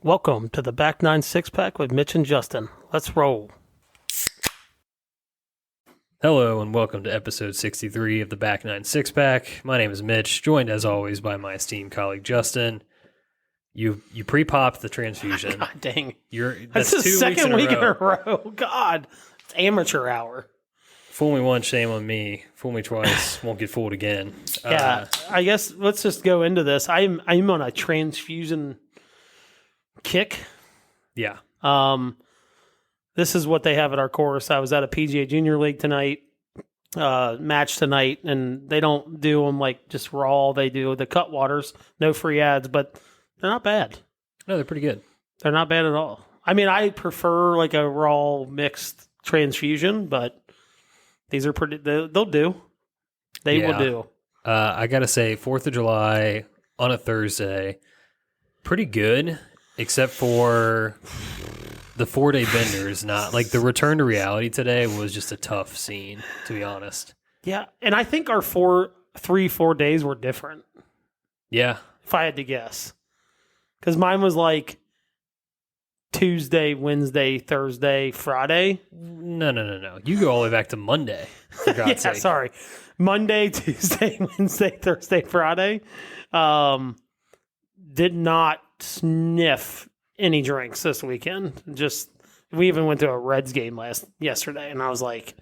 Welcome to the Back Nine Six Pack with Mitch and Justin. Let's roll. Hello and welcome to episode 63 of the Back Nine Six Pack. My name is Mitch, joined as always by my esteemed colleague Justin. You pre-popped the transfusion. God dang. That's the 2 second weeks week in a row. God, it's amateur hour. Fool me once, shame on me. Fool me twice, won't get fooled again. Yeah, I guess let's just go into this. I'm on a transfusion kick. Yeah. This is what they have at our course. I was at a PGA Junior League tonight, match tonight, and they don't do them like just raw. They do the cut waters, no free ads, but they're not bad. No, they're pretty good. They're not bad at all. I mean, I prefer like a raw mixed transfusion, but these are pretty. They'll do. They will do. I gotta say, 4th of July on a Thursday, pretty good, except for the 4-day benders. Not like the return to reality today was just a tough scene, to be honest. Yeah, and I think our 4 days were different. Yeah, if I had to guess, because mine was like Tuesday, Wednesday, Thursday, Friday. No. You go all the way back to Monday, for God's sake. Sorry. Monday, Tuesday, Wednesday, Thursday, Friday. Did not sniff any drinks this weekend. We even went to a Reds game yesterday, and I was like,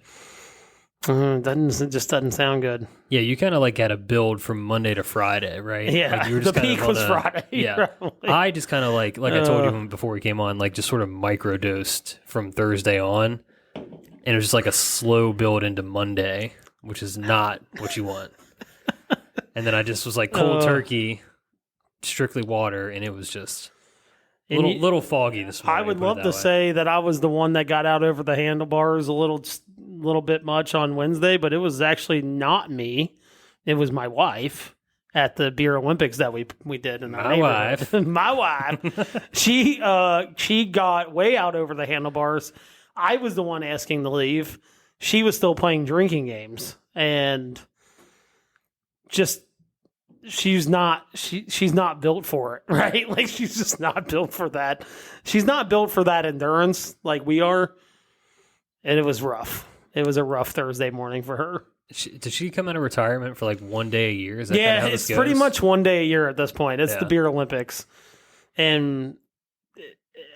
doesn't sound good. Yeah, you kind of like had a build from Monday to Friday, right? Yeah, like you were just the peak was Friday. Yeah, probably. I just kind of like I told you before we came on, like just sort of microdosed from Thursday on, and it was just like a slow build into Monday, which is not what you want. And then I just was like cold turkey, strictly water, and it was just a little foggy this morning. I would love to say that I was the one that got out over the handlebars a little bit much on Wednesday, but it was actually not me. It was my wife at the Beer Olympics that we did in our neighborhood. My wife. She got way out over the handlebars. I was the one asking to leave. She was still playing drinking games, and just she's not built for it, right? Like she's just not built for that. She's not built for that endurance like we are. And it was rough. It was a rough Thursday morning for her. Did she come out of retirement for like 1 day a year? Is that yeah, how it's this goes? pretty much 1 day a year at this point. It's the Beer Olympics. And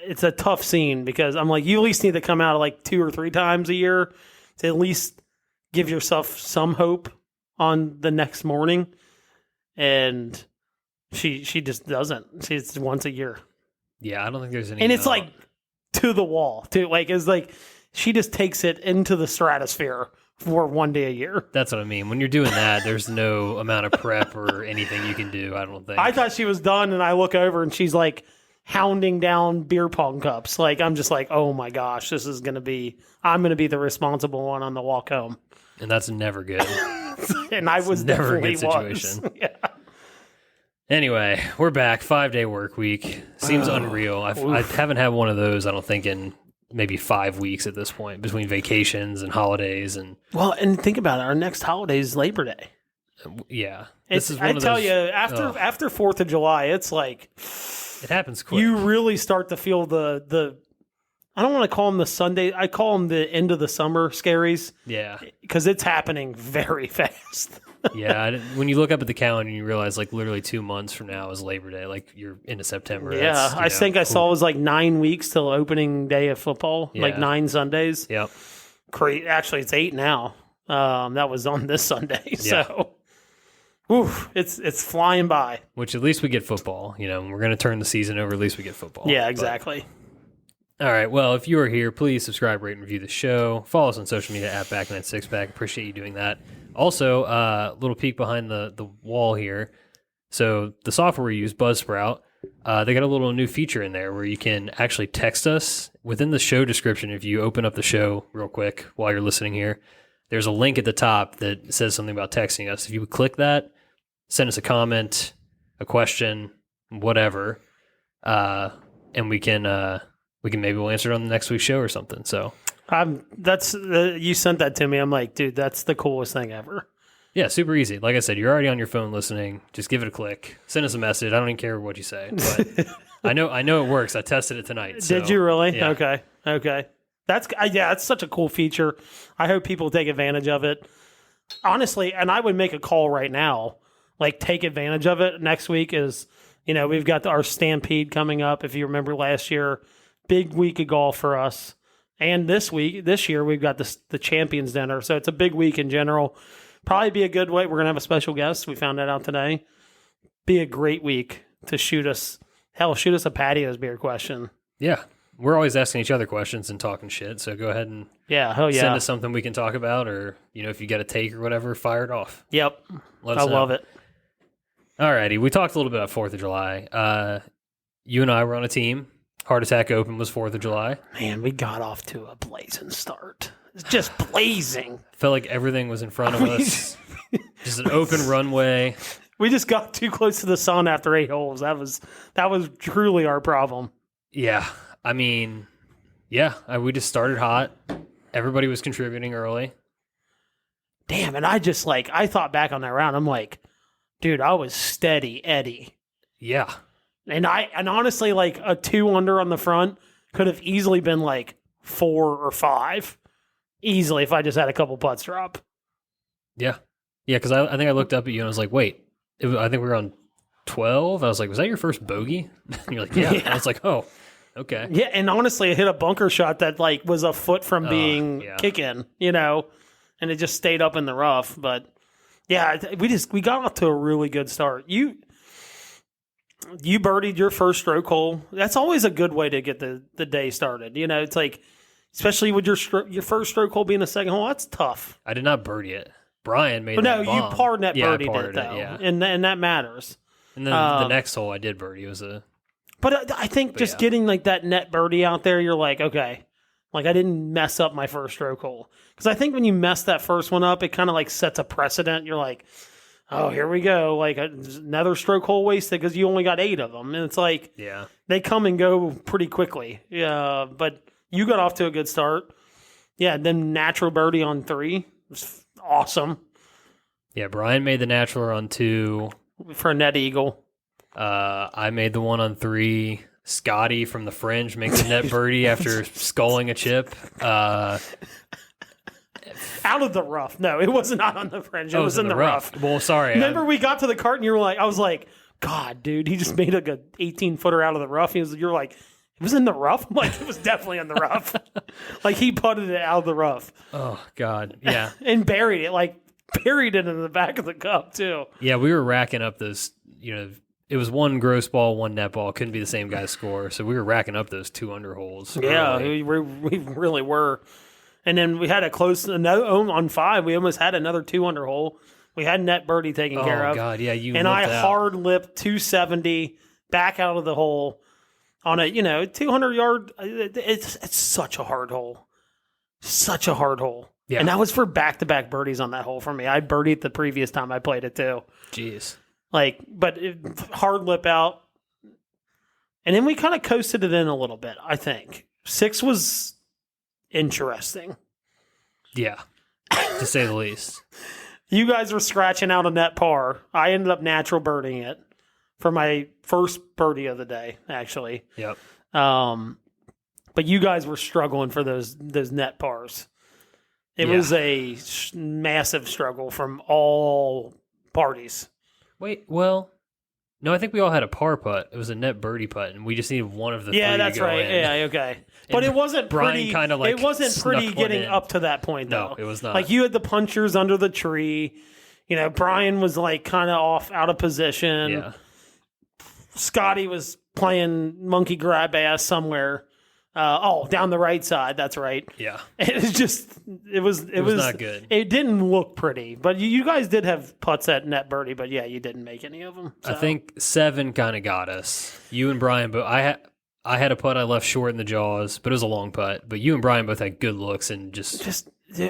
it's a tough scene because I'm like, you at least need to come out like 2 or 3 times a year to at least give yourself some hope on the next morning. And she just doesn't. She's once a year. Yeah, I don't think there's any. And it's like to the wall. It's like she just takes it into the stratosphere for 1 day a year. That's what I mean. When you're doing that, there's no amount of prep or anything you can do, I don't think. I thought she was done, and I look over, and she's like hounding down beer pong cups. Like, I'm just like, oh my gosh, I'm going to be the responsible one on the walk home. And that's never good. And I was never a definitely good situation. Yeah. Anyway, we're back. 5-day work week. Seems unreal. I haven't had one of those, I don't think, in maybe 5 weeks at this point, between vacations and holidays. Well, and think about it. Our next holiday is Labor Day. Yeah. I tell you, after 4th of July, it's like it happens quick. You really start to feel the I don't want to call them the Sunday. I call them the end of the summer scaries. Yeah. Because it's happening very fast. Yeah. When you look up at the calendar and you realize like literally 2 months from now is Labor Day, like you're into September. Yeah. I think I saw it was like 9 weeks till opening day of football, like 9 Sundays. Yep. Actually, it's 8 now. That was on this Sunday. Yeah. So, it's flying by. Which at least we get football. We're going to turn the season over. At least we get football. Yeah, exactly. All right. Well, if you are here, please subscribe, rate, and review the show. Follow us on social media at Back96Pack. Appreciate you doing that. Also, a little peek behind the wall here. So the software we use, Buzzsprout, they got a little new feature in there where you can actually text us within the show description. If you open up the show real quick while you're listening here, there's a link at the top that says something about texting us. If you would click that, send us a comment, a question, whatever, and we can maybe we'll answer it on the next week's show or something. So you sent that to me. I'm like, dude, that's the coolest thing ever. Yeah, super easy. Like I said, you're already on your phone listening. Just give it a click. Send us a message. I don't even care what you say. But I know it works. I tested it tonight. So, Did you really? yeah. Okay. That's such a cool feature. I hope people take advantage of it. Honestly, and I would make a call right now, like take advantage of it. Next week is, we've got our Stampede coming up. If you remember last year, big week of golf for us. And this year, we've got the Champions Dinner. So it's a big week in general. Probably be a good way. We're going to have a special guest. We found that out today. Be a great week to shoot us a Patio's beer question. Yeah. We're always asking each other questions and talking shit. So go ahead and send us something we can talk about, or, if you get a take or whatever, fire it off. Yep. I love it. Alrighty. We talked a little bit about 4th of July. You and I were on a team. Heart Attack Open was 4th of July. Man, we got off to a blazing start. It's just blazing. Felt like everything was in front of us. Just an open runway. We just got too close to the sun after 8 holes. That was truly our problem. Yeah. I mean, we just started hot. Everybody was contributing early. Damn, and I thought back on that round. I'm like, dude, I was steady Eddie. Yeah. And honestly, like a 2 under on the front could have easily been like 4 or 5. Easily if I just had a couple putts drop. Yeah. Yeah, because I think I looked up at you and I was like, wait, I think we were on 12. I was like, was that your first bogey? And you're like, yeah. And I was like, oh, okay. Yeah, and honestly, I hit a bunker shot that like was a foot from being kick-in, and it just stayed up in the rough. But yeah, we got off to a really good start. You birdied your first stroke hole. That's always a good way to get the day started. It's like, especially with your first stroke hole being a second hole, that's tough. I did not birdie it. Brian made but that no, bomb. you parred that birdied parred it though, yeah. and that matters. And then the next hole I did birdie. It was a. But I think getting like that net birdie out there, you're like, okay, like I didn't mess up my first stroke hole. Because I think when you mess that first one up, it kind of like sets a precedent. You're like, oh, here we go. Like another stroke hole wasted because you only got 8 of them. And it's like, they come and go pretty quickly. Yeah, but you got off to a good start. Yeah, then natural birdie on 3 was awesome. Yeah, Brian made the natural on 2. For a net eagle. I made the one on 3. Scotty from the fringe makes a net birdie after sculling a chip. Out of the rough. No, it was not on the fringe. It was in the rough. Well, sorry. Remember we got to the cart and you were like, I was like, God, dude, he just made like a 18-footer out of the rough. You're like, it was in the rough? I'm like, it was definitely in the rough. Like he putted it out of the rough. Oh, God. Yeah. And buried it in the back of the cup, too. Yeah, we were racking up those, it was 1 gross ball, 1 net ball. Couldn't be the same guy's score. So we were racking up those 2 under holes. Yeah, we really were. And then we had on 5, we almost had another 2 under hole. We had net birdie taken care of. Oh, God, yeah. And I hard lipped 270 back out of the hole on a, 200-yard. It's such a hard hole. Such a hard hole. Yeah. And that was for back-to-back birdies on that hole for me. I birdied the previous time I played it too. Jeez. Hard lip out. And then we kind of coasted it in a little bit, I think. 6 was interesting. Yeah, to say the least. You guys were scratching out a net par. I ended up natural birdieing it for my first birdie of the day, actually. Yep. But you guys were struggling for those net pars. It was a massive struggle from all parties. Wait, well, no, I think we all had a par putt. It was a net birdie putt, and we just needed one of the 3 that's to go right. in. Yeah, okay. But it wasn't Brian pretty. It wasn't pretty getting up to that point, though. No, it was not. Like you had the punchers under the tree. Brian was like kind of out of position. Yeah. Scotty was playing monkey grab ass somewhere. Down the right side. That's right. Yeah. It was not good. It didn't look pretty, but you guys did have putts at net birdie, but yeah, you didn't make any of them. So. I think 7 kind of got us. You and Brian, but I had a putt I left short in the jaws, but it was a long putt. But you and Brian both had good looks and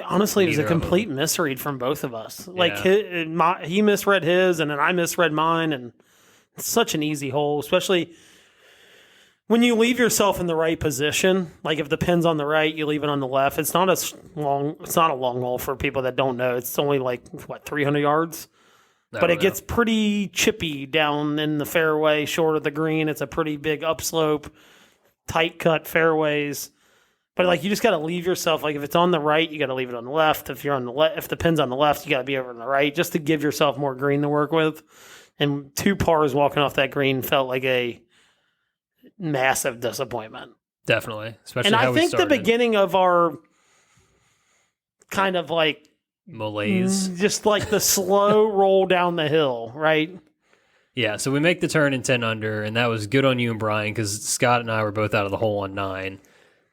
honestly, it was a complete misread from both of us. Like he misread his, and then I misread mine, and it's such an easy hole, especially when you leave yourself in the right position. Like if the pin's on the right, you leave it on the left. It's not a long hole for people that don't know. It's only 300 yards. But it gets pretty chippy down in the fairway, short of the green. It's a pretty big upslope, tight cut fairways. But like you just got to leave yourself, like if it's on the right, you got to leave it on the left. If you're on the if the pin's on the left, you got to be over on the right, just to give yourself more green to work with. And 2 pars walking off that green felt like a massive disappointment. Definitely, especially. And how I think the beginning of our kind of like malaise, just like the slow roll down the hill, right? Yeah, so we make the turn in 10 under, and that was good on you and Brian because Scott and I were both out of the hole on 9.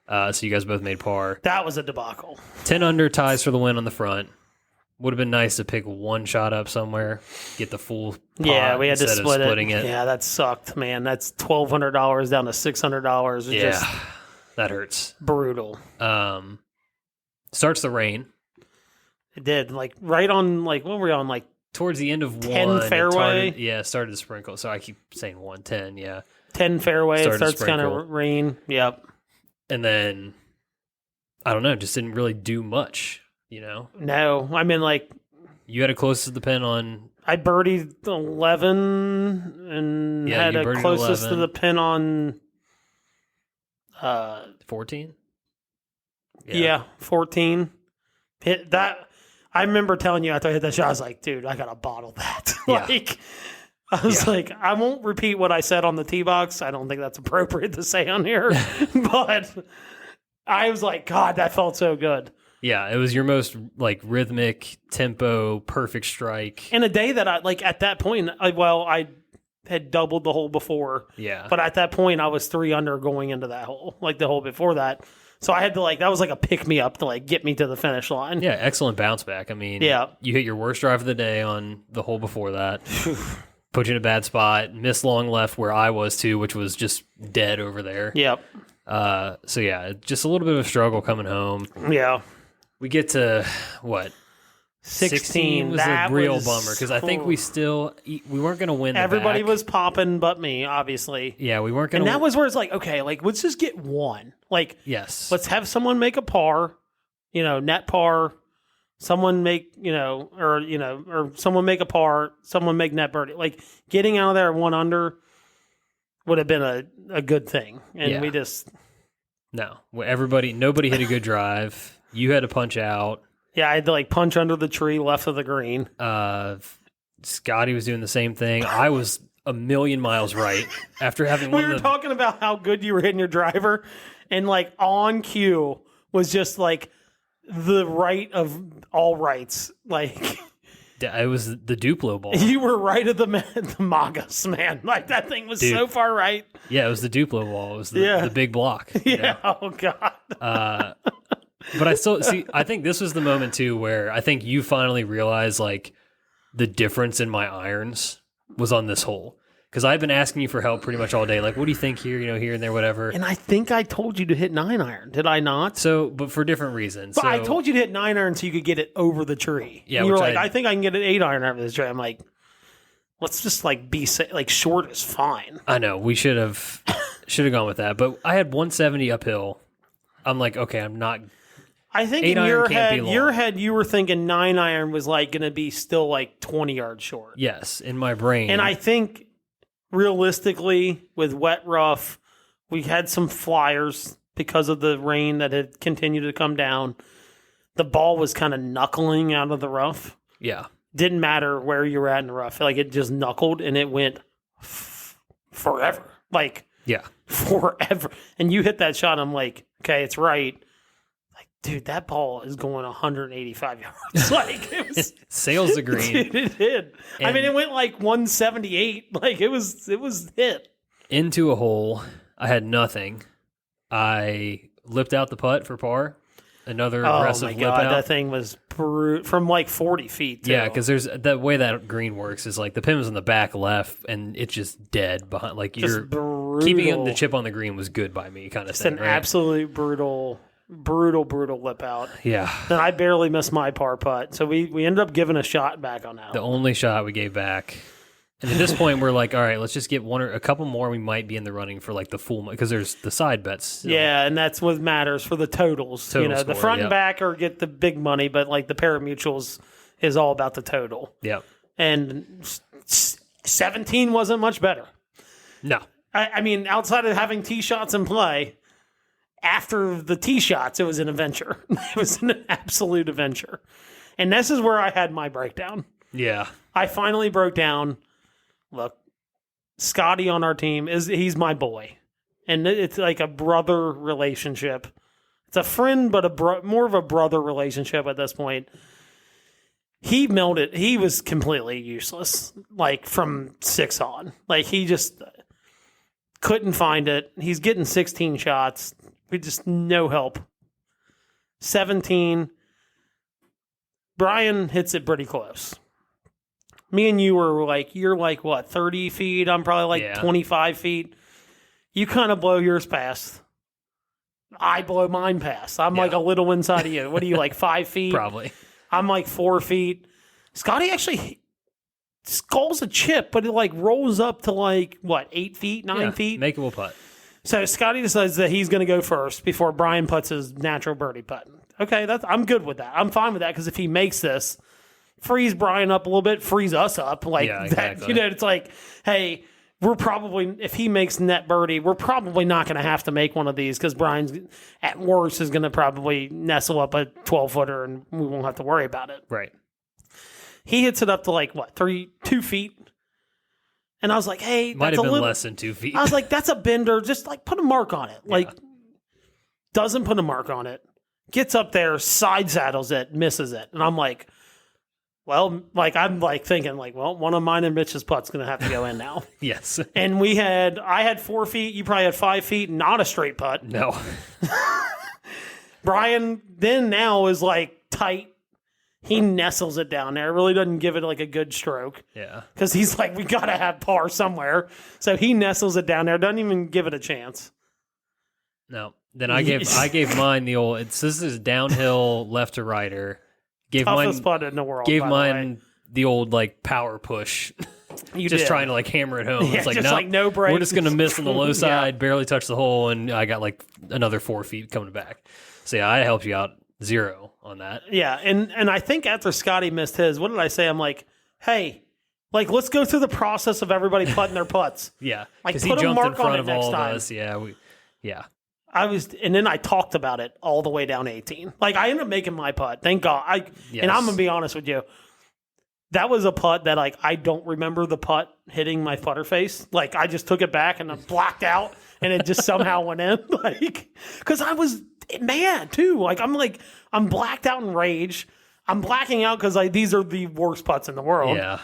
So you guys both made par. That was a debacle. 10 under ties for the win on the front. Would have been nice to pick one shot up somewhere, get the full pot. Yeah, we had to split splitting it. Yeah, that sucked, man. That's $1,200 down to $600. Yeah, just that hurts. Brutal. Starts the rain. It did. Like right on, like what were we on? Like towards the end of 10 fairway. Started to sprinkle. So I keep saying 110. Yeah, 10 fairway. It starts kind of rain. Yep. And then I don't know, just didn't really do much. You know? No. I mean, like... You had a closest to the pin on... I birdied 11 and had a closest to the pin on... 14? Yeah, 14. Hit that... I remember telling you after I hit that shot, I was like, dude, I got to bottle that. Like... I was like, I won't repeat what I said on the tee box. I don't think that's appropriate to say on here. But I was like, God, that felt so good. Yeah, it was your most like rhythmic, tempo, perfect strike. In a day that I, like at that point, I had doubled the hole before. Yeah. But at that point, I was 3 under going into that hole, like the hole before that. So I had to that was like a pick me up to like get me to the finish line. Yeah, excellent bounce back. I mean, you hit your worst drive of the day on the hole before that. Put you in a bad spot, missed long left where I was too, which was just dead over there. Yep. So yeah, just a little bit of a struggle coming home. Yeah. We get to what? 16 was a real bummer because I think we weren't going to win. Everybody was popping but me, obviously. Yeah, we weren't going to. And that was where it's like, okay, like let's just get one. Like, yes, let's have someone make a par, net par. Someone make, or someone make a par, someone make net birdie. Like getting out of there 1 under would have been a good thing. And we just. No, nobody hit a good drive. You had to punch out. Yeah, I had to punch under the tree left of the green. Scotty was doing the same thing. I was a million miles right after having we were talking about how good you were hitting your driver, and on cue was just the right of all rights. It was the Duplo ball. You were right of the Magas, man. That thing was so far right. Yeah, it was the Duplo ball. It was the big block. Yeah. Oh God. But I still I think this was the moment too where I think you finally realized the difference in my irons was on this hole. Because I've been asking you for help pretty much all day. What do you think here, here and there, whatever. And I think I told you to hit 9 iron. Did I not? So, but for different reasons. But I told you to hit 9 iron so you could get it over the tree. Yeah. And you were I think I can get an 8 iron over this tree. I'm like, let's just be short is fine. I know we should have gone with that. But I had 170 uphill. I'm like, okay, I'm not. I think in your head, you were thinking 9 iron was going to be still 20 yards short. Yes, in my brain. And I think realistically, with wet rough, we had some flyers because of the rain that had continued to come down. The ball was kind of knuckling out of the rough. Yeah. Didn't matter where you were at in the rough. It just knuckled and it went forever. Forever. And you hit that shot. I'm like, okay, it's right. Dude, that ball is going 185 yards. It was sails the green. Dude, it did. And I mean, it went 178. It was hit into a hole. I had nothing. I lipped out the putt for par. Another aggressive lip out. That thing was from 40 feet. Too. Yeah, because there's the way that green works is the pin was on the back left and it's just dead behind. You're brutal. Keeping the chip on the green was good by me, kind of thing. It's an absolutely brutal lip out. Yeah. Then I barely missed my par putt. So we ended up giving a shot back on that. The only shot we gave back. And at this point, we're like, all right, let's just get one or a couple more. We might be in the running for the full, because there's the side bets. Still. Yeah, and that's what matters for the totals. The front and back or get the big money, but the pari mutuels is all about the total. Yep. And 17 wasn't much better. No. I mean, outside of having tee shots in play, after the tee shots, it was an adventure. It was an absolute adventure. And this is where I had my breakdown. Yeah. I finally broke down. Look, Scotty on our team, he's my boy. And it's like a brother relationship. It's a friend, but more of a brother relationship at this point. He melted. He was completely useless, like from 6 on. Like he just couldn't find it. He's getting 16 shots. We just no help. 17. Brian hits it pretty close. Me and you were like, you're like what, 30 feet? I'm probably like 25 feet. You kind of blow yours past. I blow mine past. I'm like a little inside of you. What are you, like 5 feet? Probably. I'm like 4 feet. Scotty actually skulls a chip, but it like rolls up to like, what, 8 feet, 9 feet? Makeable putt. So Scotty decides that he's going to go first before Brian puts his natural birdie putt. Okay, I'm good with that. I'm fine with that because if he makes this, frees Brian up a little bit, frees us up. Like exactly. that, it's like, hey, we're probably, if he makes net birdie, we're probably not going to have to make one of these because Brian's at worst is going to probably nestle up a 12-footer and we won't have to worry about it. Right. He hits it up to like, what, 2 feet? And I was like, hey, might have been less than 2 feet. I was like, that's a bender. Just like put a mark on it. Like, doesn't put a mark on it. Gets up there, side saddles it, misses it. And I'm like, well, like I'm like thinking like, well, one of mine and Mitch's putt's going to have to go in now. Yes. And I had 4 feet. You probably had 5 feet. Not a straight putt. No. Brian then now is like tight. He nestles it down there. Really doesn't give it like a good stroke. Yeah. Because he's like, we got to have par somewhere. So he nestles it down there. Doesn't even give it a chance. No. Then I gave mine the old, this is downhill left to righter. Toughest putt in the world. Gave mine the old like power push. You just did. trying to like hammer it home. Yeah, it's like, just like no break. We're just going to miss on the low side, barely touch the hole, and I got like another 4 feet coming back. So yeah, I helped you out 0 on that. Yeah, and I think after Scotty missed his, what did I say? I'm like, hey, like let's go through the process of everybody putting their putts. Yeah, like because put he jumped a in mark on front it of next all time. of us. Yeah. And then I talked about it all the way down 18. Like I ended up making my putt. Thank God. And I'm gonna be honest with you. That was a putt that like I don't remember the putt hitting my putter face. Like I just took it back and I blocked out and it just somehow went in. Like because I was mad too. Like I'm blacked out in rage. I'm blacking out because these are the worst putts in the world. Yeah.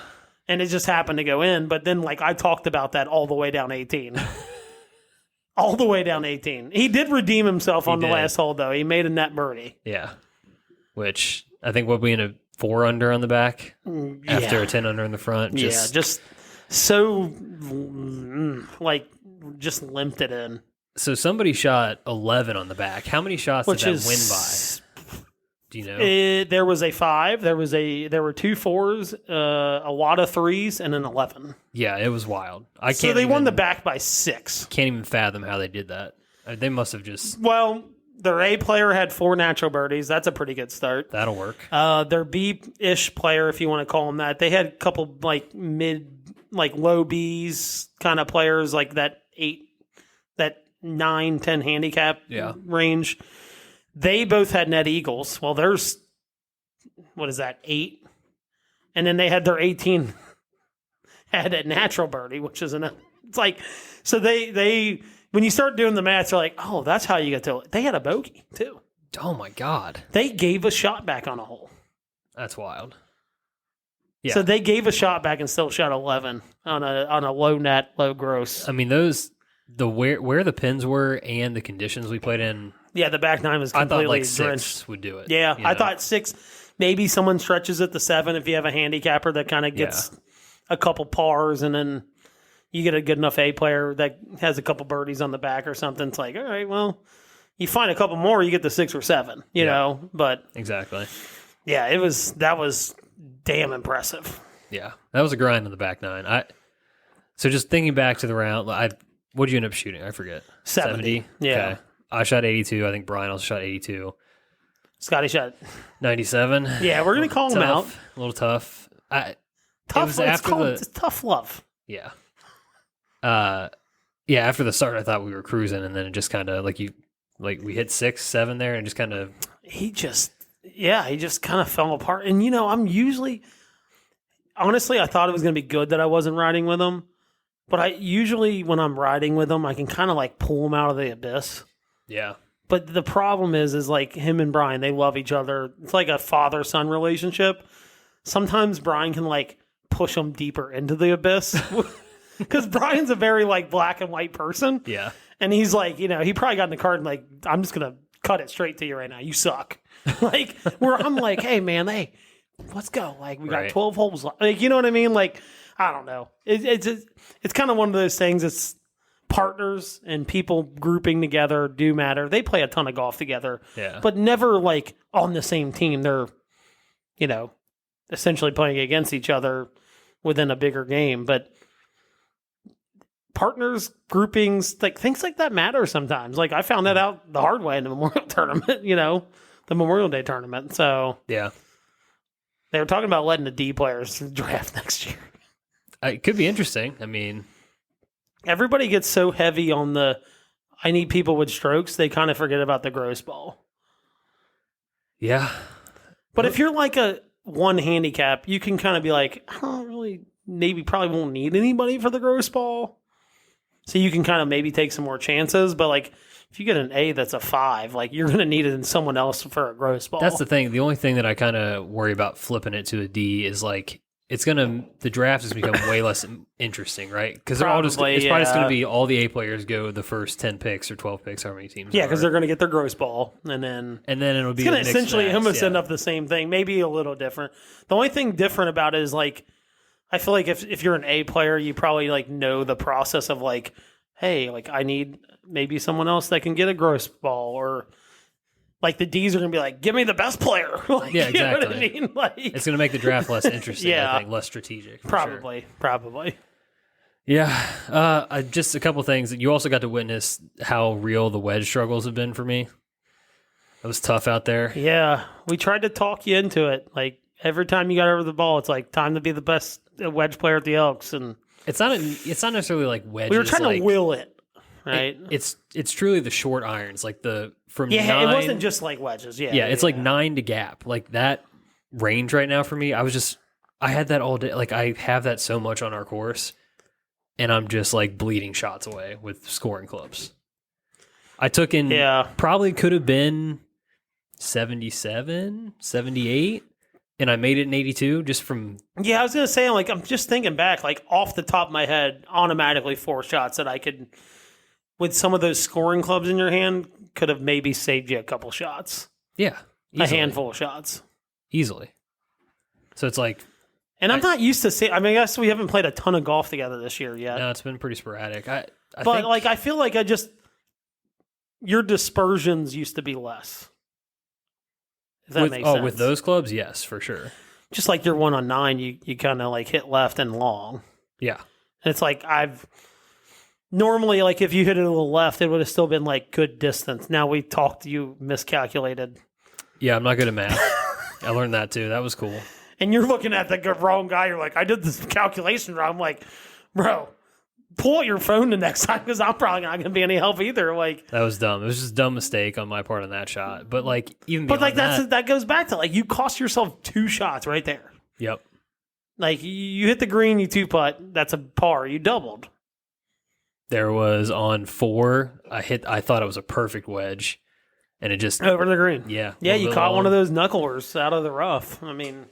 And it just happened to go in. But then like I talked about that all the way down 18. All the way down 18. He did redeem himself on the last hole, though. He made a net birdie. Yeah. Which I think we'll be in a 4 under on the back after a 10 under in the front. Just so, like, just limped it in. So somebody shot 11 on the back. How many shots did that win by? Do you know? There was a 5. There were 2 4s, a lot of 3s, and an 11. Yeah, it was wild. So they won the back by 6. Can't even fathom how they did that. They must have just... Well, their A player had 4 natural birdies. That's a pretty good start. That'll work. Their B-ish player, if you want to call them that, they had a couple like low Bs kind of players, like that 9, 10 handicap range. They both had net eagles. Well, there's, what is that, 8? And then they had their 18 had a natural birdie, which is it's like, so they when you start doing the math, you're like, oh, that's how you get to it. They had a bogey, too. Oh, my God. They gave a shot back on a hole. That's wild. Yeah. So they gave a shot back and still shot 11 on a low net, low gross. I mean, where the pins were and the conditions we played in. Yeah, the back 9 was completely I thought like drenched. 6 would do it. Yeah, I thought 6. Maybe someone stretches it to 7 if you have a handicapper that kind of gets a couple pars, and then you get a good enough A player that has a couple birdies on the back or something. It's like, all right, well, you find a couple more, you get the 6 or 7, you know. But exactly. Yeah, that was damn impressive. Yeah, that was a grind on the back 9. So just thinking back to the round, what did you end up shooting? I forget. 70. Yeah. Okay. I shot 82. I think Brian also shot 82. Scotty shot 97. Yeah, we're going to call him out. A little tough. Tough. It's tough love. Yeah. Yeah, after the start, I thought we were cruising, and then it just kind of we hit 6, 7 there, and just kind of he just kind of fell apart. And I'm usually, honestly, I thought it was going to be good that I wasn't riding with him, but I usually when I'm riding with him, I can kind of like pull him out of the abyss. Yeah. But the problem is like him and Brian, they love each other. It's like a father-son relationship. Sometimes Brian can like push him deeper into the abyss. Because Brian's a very like black and white person. Yeah. And he's like, he probably got in the car and like, I'm just going to cut it straight to you right now. You suck. Like, where I'm like, hey, man, let's go. Like, we got 12 holes. Like, you know what I mean? Like, I don't know. It's kind of one of those things. It's partners and people grouping together do matter. They play a ton of golf together. Yeah. But never like on the same team. They're, essentially playing against each other within a bigger game. But partners, groupings, like things like that matter sometimes. Like I found that out the hard way in the Memorial tournament, the Memorial Day tournament. So yeah, they were talking about letting the D players draft next year. It could be interesting. I mean, everybody gets so heavy on I need people with strokes, they kind of forget about the gross ball. Yeah. But if you're like a one handicap, you can kind of be like, I don't really, probably won't need anybody for the gross ball. So you can kind of maybe take some more chances, but like if you get an A that's a 5, like you're going to need it in someone else for a gross ball. That's the thing. The only thing that I kind of worry about flipping it to a D is like the draft has become way less interesting, right? Because it's probably just going to be all the A players go the first 10 picks or 12 picks, how many teams? Yeah, because they're going to get their gross ball, and then it'll be going to essentially almost end up the same thing, maybe a little different. The only thing different about it is like, I feel like if you're an A player, you probably like know the process of like, hey, like I need maybe someone else that can get a gross ball, or like the D's are going to be like, give me the best player. Like, yeah, exactly. You know what I mean? Like, it's going to make the draft less interesting. I think less strategic. Probably. Yeah. Just a couple things. You also got to witness how real the wedge struggles have been for me. It was tough out there. Yeah, we tried to talk you into it. Like every time you got over the ball, it's like time to be the best wedge player at the Elks, and it's not necessarily like wedges. We were trying to will it. Right, it's truly the short irons, like from 9, it wasn't just like wedges. It's like 9 to gap, like that range right now for me. I had that all day. Like I have that so much on our course, and I'm just like bleeding shots away with scoring clubs. I took in probably could have been 77, 78, and I made it in 82 just from. Yeah, I was gonna say, like I'm just thinking back, like off the top of my head, automatically 4 shots that I could. With some of those scoring clubs in your hand, could have maybe saved you a couple shots. Yeah. Easily. A handful of shots. Easily. So it's like... And I'm not used to I guess we haven't played a ton of golf together this year yet. No, it's been pretty sporadic. I feel like your dispersions used to be less. If that makes sense. With those clubs, yes, for sure. Just like your 1 on 9, you kind of like hit left and long. Yeah. And it's like normally, like, if you hit it a little left, it would have still been, like, good distance. Now we talked, you miscalculated. Yeah, I'm not good at math. I learned that, too. That was cool. And you're looking at the wrong guy. You're like, I did this calculation wrong. I'm like, bro, pull out your phone the next time because I'm probably not going to be any help either. Like, that was dumb. It was just a dumb mistake on my part on that shot. But, like, even beyond that goes back to, like, you cost yourself 2 shots right there. Yep. Like, you hit the green, you 2-putt. That's a par. You doubled. There was on 4, I thought it was a perfect wedge, and it just... Over the green. Yeah. Yeah, you caught one of those knucklers out of the rough. I mean...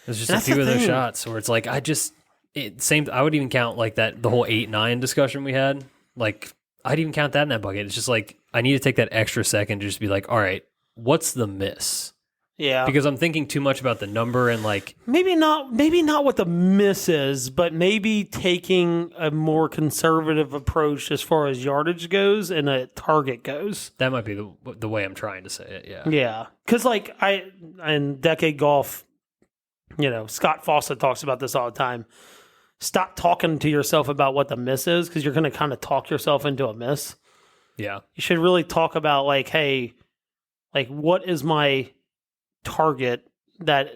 There's just a few of those shots where it's like, I would even count like that, the whole 8-9 discussion we had. Like, I'd even count that in that bucket. It's just like, I need to take that extra second to just be like, all right, what's the miss? Yeah. Because I'm thinking too much about the number and like... Maybe not what the miss is, but maybe taking a more conservative approach as far as yardage goes and a target goes. That might be the way I'm trying to say it, yeah. Yeah. Because like in Decade Golf, Scott Fawcett talks about this all the time. Stop talking to yourself about what the miss is because you're going to kind of talk yourself into a miss. Yeah. You should really talk about like, hey, like what is my target that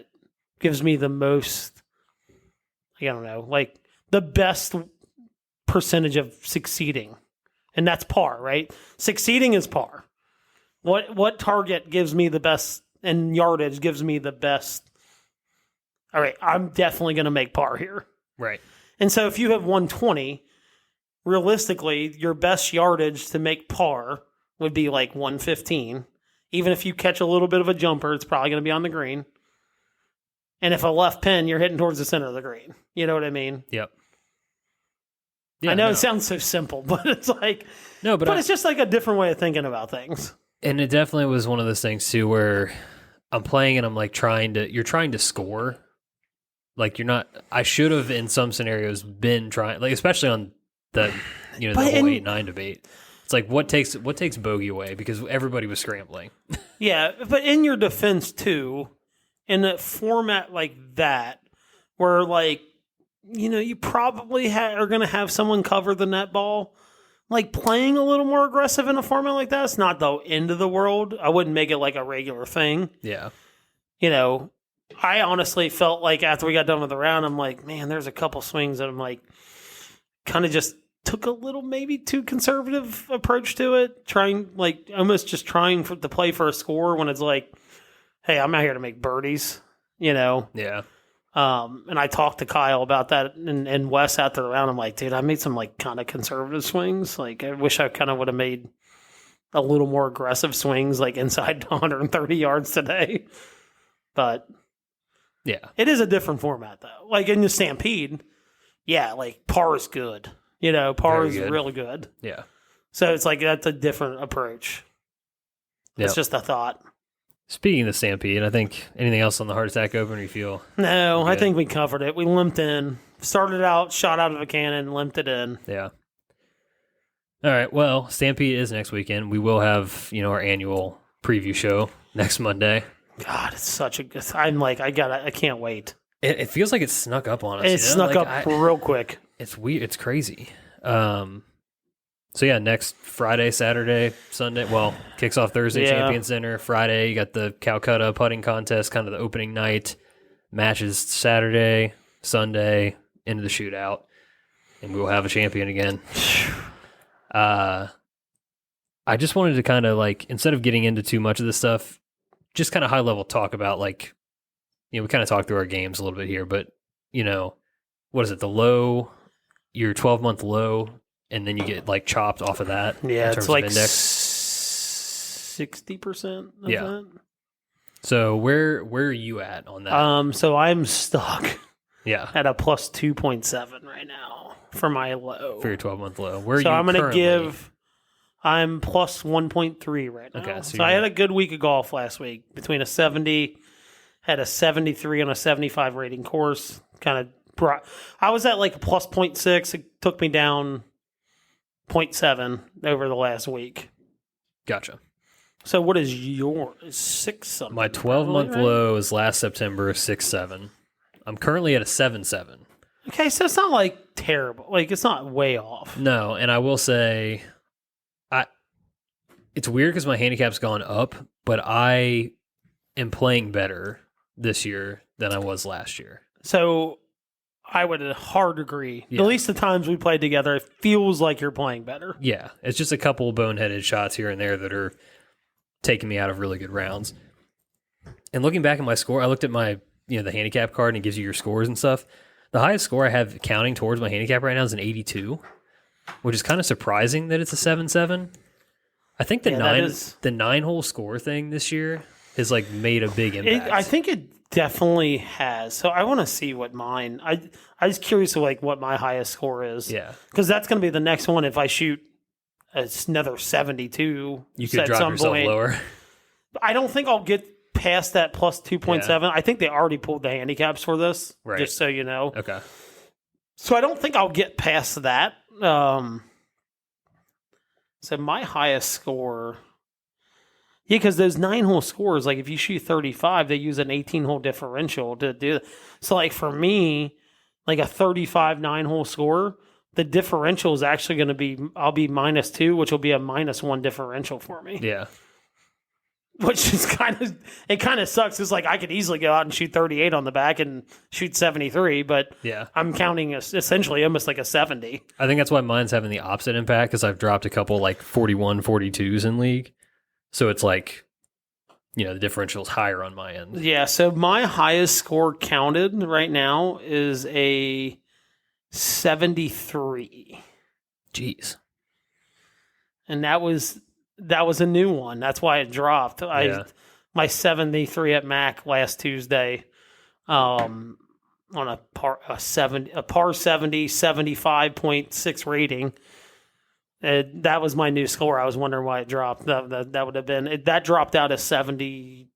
gives me the most I don't know, like the best percentage of succeeding. And that's par, right? Succeeding is par. What target gives me the best and yardage gives me the best? All right, I'm definitely going to make par here. Right. And so if you have 120, realistically, your best yardage to make par would be like 115. Even if you catch a little bit of a jumper, it's probably going to be on the green. And if a left pin, you're hitting towards the center of the green. You know what I mean? Yep. Yeah, I know it sounds so simple, but it's like, no, but it's just like a different way of thinking about things. And it definitely was one of those things too, where I'm playing and I'm like you're trying to score. Like you're not, I should have in some scenarios been trying, like especially on the, the whole 8-9 debate. It's like, what takes bogey away? Because everybody was scrambling. Yeah. But in your defense too, in a format like that, where like, you probably are going to have someone cover the net ball. Like playing a little more aggressive in a format like that, it's not the end of the world. I wouldn't make it like a regular thing. Yeah. I honestly felt like after we got done with the round, I'm like, man, there's a couple swings that I'm like, kind of just took a little maybe too conservative approach to it. Almost just trying to play for a score when it's like, hey, I'm out here to make birdies, Yeah. And I talked to Kyle about that and Wes after the round. I'm like, dude, I made some like kind of conservative swings. Like I wish I kind of would have made a little more aggressive swings, like inside 130 yards today. But yeah, it is a different format though. Like in the Stampede, yeah, like par is good. Par is really good. Yeah. So it's like that's a different approach. It's just a thought. Speaking of the Stampede, I think anything else on the Heart Attack Open you feel? No, I think we covered it. We limped in. Started out, shot out of a cannon, limped it in. Yeah. All right. Well, Stampede is next weekend. We will have, our annual preview show next Monday. God, it's such a good. I'm like, I can't wait. It feels like it snuck up on us. It snuck up real quick. It's weird. It's crazy. So yeah, next Friday, Saturday, Sunday. Well, kicks off Thursday, Champion Center. Friday, you got the Calcutta putting contest, kind of the opening night. Matches Saturday, Sunday, into the shootout, and we will have a champion again. I just wanted to kind of like, instead of getting into too much of this stuff, just kind of high level talk about like, we kind of talked through our games a little bit here, but what is it? The low, your 12-month low. And then you get like chopped off of that. Yeah, it's like 60%. Yeah. So where are you at on that? So I'm stuck. Yeah. At a plus 2.7 right now for my low. For your 12-month low. Where are you? So I'm going to I'm plus 1.3 right now. Okay. So I had a good week of golf last week. Between a 70, had a 73 and a 75 rating course. I was at like a plus 0.6. It took me down 0.7 over the last week. Gotcha. So what is yours? 6 something. My 12-month low is last September, 6.7. I'm currently at a 7.7. Okay, so it's not like terrible. Like it's not way off. No, and I will say, it's weird because my handicap's gone up, but I am playing better this year than I was last year. So I would hard agree. Yeah. At least the times we played together, it feels like you're playing better. Yeah, it's just a couple boneheaded shots here and there that are taking me out of really good rounds. And looking back at my score, I looked at my, the handicap card and it gives you your scores and stuff. The highest score I have counting towards my handicap right now is an 82, which is kind of surprising that it's a 7.7. I think the 9-hole score thing this year has like made a big impact. I think it definitely has. So I want to see what mine. I was curious to like what my highest score is. Yeah, because that's going to be the next one. If I shoot another 72, you could drop yourself lower. I don't think I'll get past that plus 2.7. Yeah. I think they already pulled the handicaps for this. Right. Just so you know. Okay. So I don't think I'll get past that. So my highest score. Yeah, because those 9-hole scores, like if you shoot 35, they use an 18-hole differential to do that. So like for me, like a 35 9-hole score, the differential is actually going to be, I'll be -2, which will be a -1 differential for me. Yeah. which is kind of sucks. It's like I could easily go out and shoot 38 on the back and shoot 73, but Yeah. I'm counting essentially almost like a 70. I think that's why mine's having the opposite impact because I've dropped a couple like 41, 42s in league. So it's like, the differential's higher on my end. Yeah, so my highest score counted right now is a 73. Jeez. And that was a new one. That's why it dropped. My 73 at Mac last Tuesday, on a par 70, 75.6 rating. That was my new score. I was wondering why it dropped. That would have been that dropped out of 75.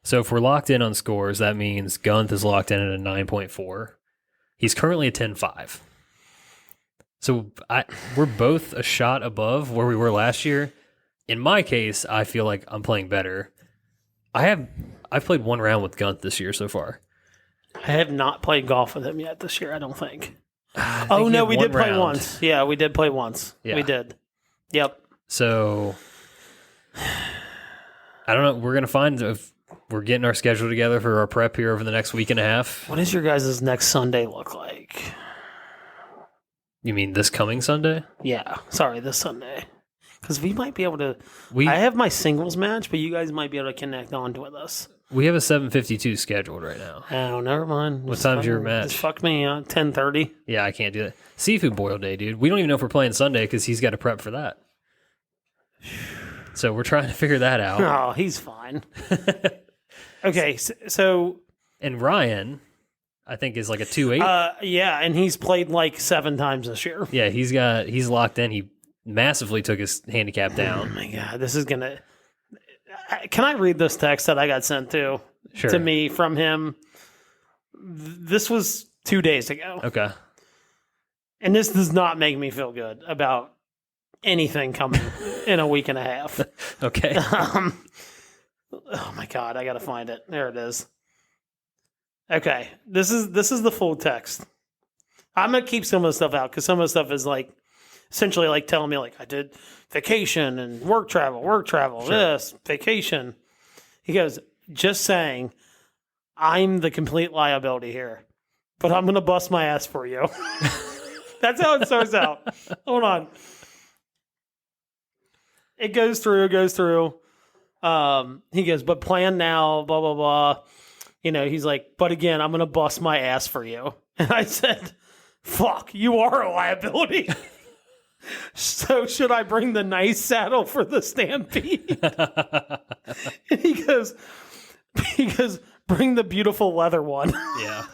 So if we're locked in on scores, that means Gunth is locked in at a 9.4. He's currently a 10.5. So we're both a shot above where we were last year. In my case, I feel like I'm playing better. I've played one round with Gunth this year so far. I have not played golf with him yet this year, I don't think. Oh no, we did play once. Yeah, we did play once. Yeah. We did. Yep. So I don't know. We're going to find if we're getting our schedule together for our prep here over the next week and a half. What does your guys' next Sunday look like? You mean this coming Sunday? Yeah. Sorry, this Sunday. Because we might be able to... I have my singles match, but you guys might be able to connect on with us. We have a 7:52 scheduled right now. Oh, never mind. What time's your match? Just fuck me, 10:30. Yeah, I can't do that. Seafood boil day, dude. We don't even know if we're playing Sunday because he's got to prep for that. So we're trying to figure that out. Oh, he's fine. Okay, so... And Ryan, I think, is like a 2.8. Yeah, and he's played like 7 times this year. Yeah, he's locked in. He massively took his handicap down. Oh my God, this is going to... Can I read this text that I got sent to me from him? This was 2 days ago. Okay. And this does not make me feel good about anything coming in a week and a half. Okay. Oh my God, I got to find it. There it is. Okay, this is the full text. I'm going to keep some of the stuff out because some of the stuff is like essentially like telling me like I did vacation and work travel, this, vacation. He goes, just saying, I'm the complete liability here, but I'm going to bust my ass for you. That's how it starts out. Hold on. It goes through. He goes, but plan now, blah, blah, blah. He's like, but again, I'm going to bust my ass for you. And I said, fuck, you are a liability. So should I bring the nice saddle for the Stampede? And he goes, bring the beautiful leather one. Yeah.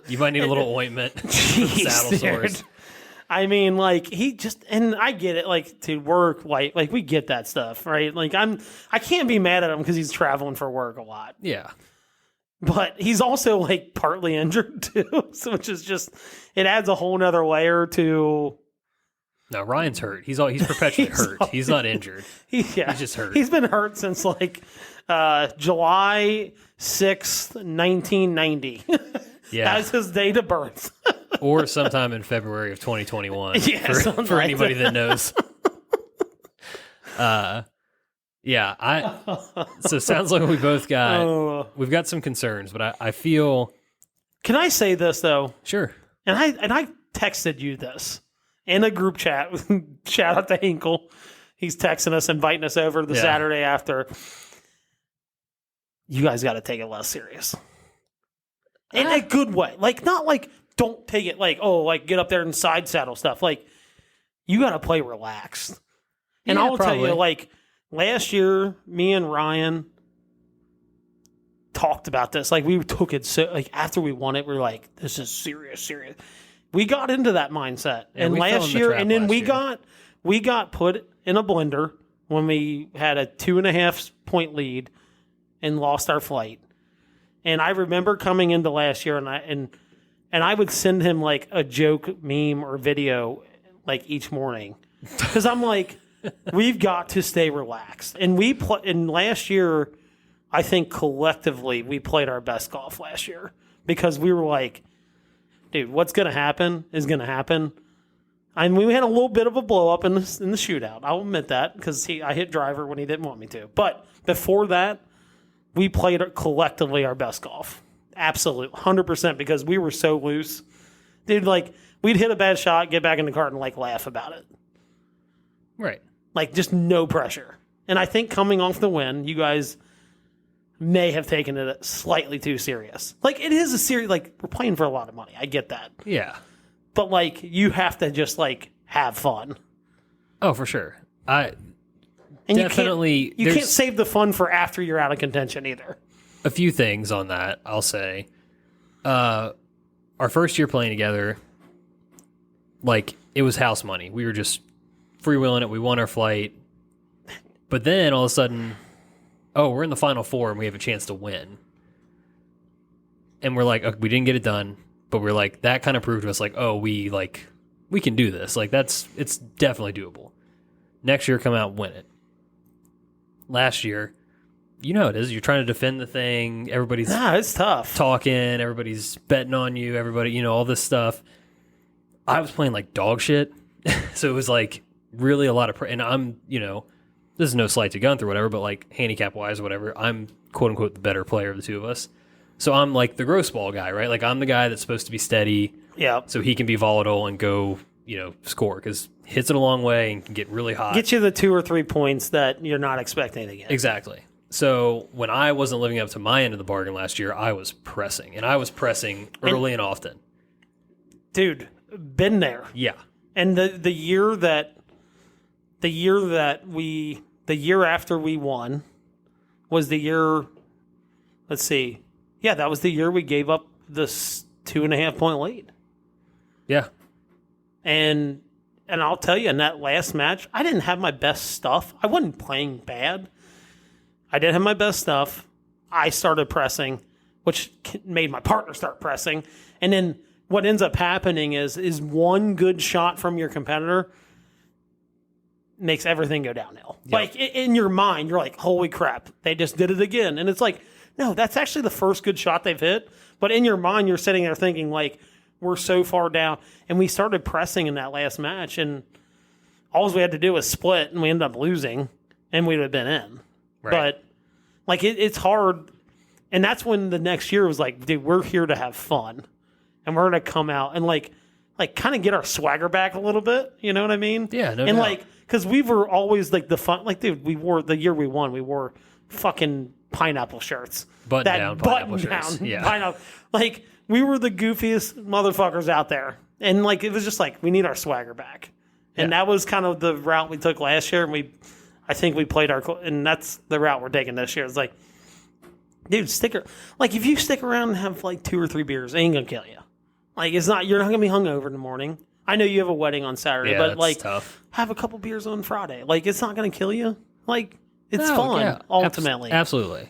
You might need a little ointment for the Jeez, saddle sores. Dude. I mean, like, and I get it, like, to work, like we get that stuff, right? Like, I can't be mad at him because he's traveling for work a lot. Yeah. But he's also, like, partly injured, too, so which is just, it adds a whole nother layer to... No, Ryan's hurt. He's perpetually hurt. He's not injured. He's just hurt. He's been hurt since like July 6th, 1990. Yeah. That's his date of birth. Or sometime in February of 2021. Yeah, for like anybody that knows. Yeah, so it sounds like we've got some concerns, but I feel. Can I say this though? Sure. And I texted you this in a group chat. Shout out to Hinkle. He's texting us, inviting us over the Saturday after. You guys got to take it less serious. In a good way. Like, not like, don't take it like, oh, like, get up there and side saddle stuff. Like, you got to play relaxed. And I'll tell you, like, last year, me and Ryan talked about this. Like, we took it so, like, after we won it, we are like, this is serious. We got into that mindset. Yeah, and last year, and then we got put in a blender when we had a 2.5 point lead and lost our flight. And I remember coming into last year, and I would send him like a joke meme or video like each morning because I'm like, we've got to stay relaxed. And and last year, I think collectively we played our best golf last year because we were like, dude, what's going to happen is going to happen. I mean, we had a little bit of a blow up in the shootout. I'll admit that because I hit driver when he didn't want me to. But before that, we played collectively our best golf. Absolute 100% because we were so loose. Dude, like, we'd hit a bad shot, get back in the cart, and, like, laugh about it. Right. Like, just no pressure. And I think coming off the win, you guys may have taken it slightly too serious. Like, it is a serious, like, we're playing for a lot of money. I get that. Yeah. But, like, you have to just, like, have fun. Oh, for sure. And definitely. You can't save the fun for after you're out of contention either. A few things on that, I'll say. Our first year playing together, like, it was house money. We were just freewheeling it. We won our flight. But then, all of a sudden, we're in the Final Four and we have a chance to win. And we're like, okay, we didn't get it done. But we're like, that kind of proved to us, like, we can do this. Like, it's definitely doable. Next year, come out and win it. Last year, you know how it is. You're trying to defend the thing. Everybody's it's tough. Talking. Everybody's betting on you. Everybody, all this stuff. I was playing like dog shit. So it was like really a lot of and I'm, this is no slight to Gunther or whatever, but like handicap wise or whatever, I'm quote unquote the better player of the two of us. So I'm like the gross ball guy, right? Like I'm the guy that's supposed to be steady. Yeah. So he can be volatile and go, score because hits it a long way and can get really hot. Get you the 2 or 3 points that you're not expecting to get. Exactly. So when I wasn't living up to my end of the bargain last year, I was pressing, and I was pressing early and often. Dude, been there. Yeah. And the year after we won was the year. Let's see. Yeah, that was the year we gave up this 2.5 point lead. Yeah. And I'll tell you, in that last match, I didn't have my best stuff. I wasn't playing bad. I didn't have my best stuff. I started pressing, which made my partner start pressing. And then what ends up happening is one good shot from your competitor makes everything go downhill. Yep. Like, in your mind, you're like, holy crap, they just did it again. And it's like, no, that's actually the first good shot they've hit. But in your mind, you're sitting there thinking, like, we're so far down. And we started pressing in that last match, and all we had to do was split, and we ended up losing, and we'd have been in. Right. But, like, it's hard. And that's when the next year was like, dude, we're here to have fun. And we're going to come out and, like kind of get our swagger back a little bit. You know what I mean? Yeah, no and, doubt. like, because we were always, like, the fun. Like, dude, the year we won, we wore fucking pineapple shirts. Button-down pineapple shirts. Yeah. Pineapple. Like, we were the goofiest motherfuckers out there. And, like, it was just like, we need our swagger back. And that was kind of the route we took last year. And I think we played and that's the route we're taking this year. It's like, dude, if you stick around and have like 2 or 3 beers, it ain't gonna kill you. Like, you're not gonna be hungover in the morning. I know you have a wedding on Saturday, but that's like, tough. Have a couple beers on Friday. Like, it's not gonna kill you. Like, it's fun, ultimately. Absolutely.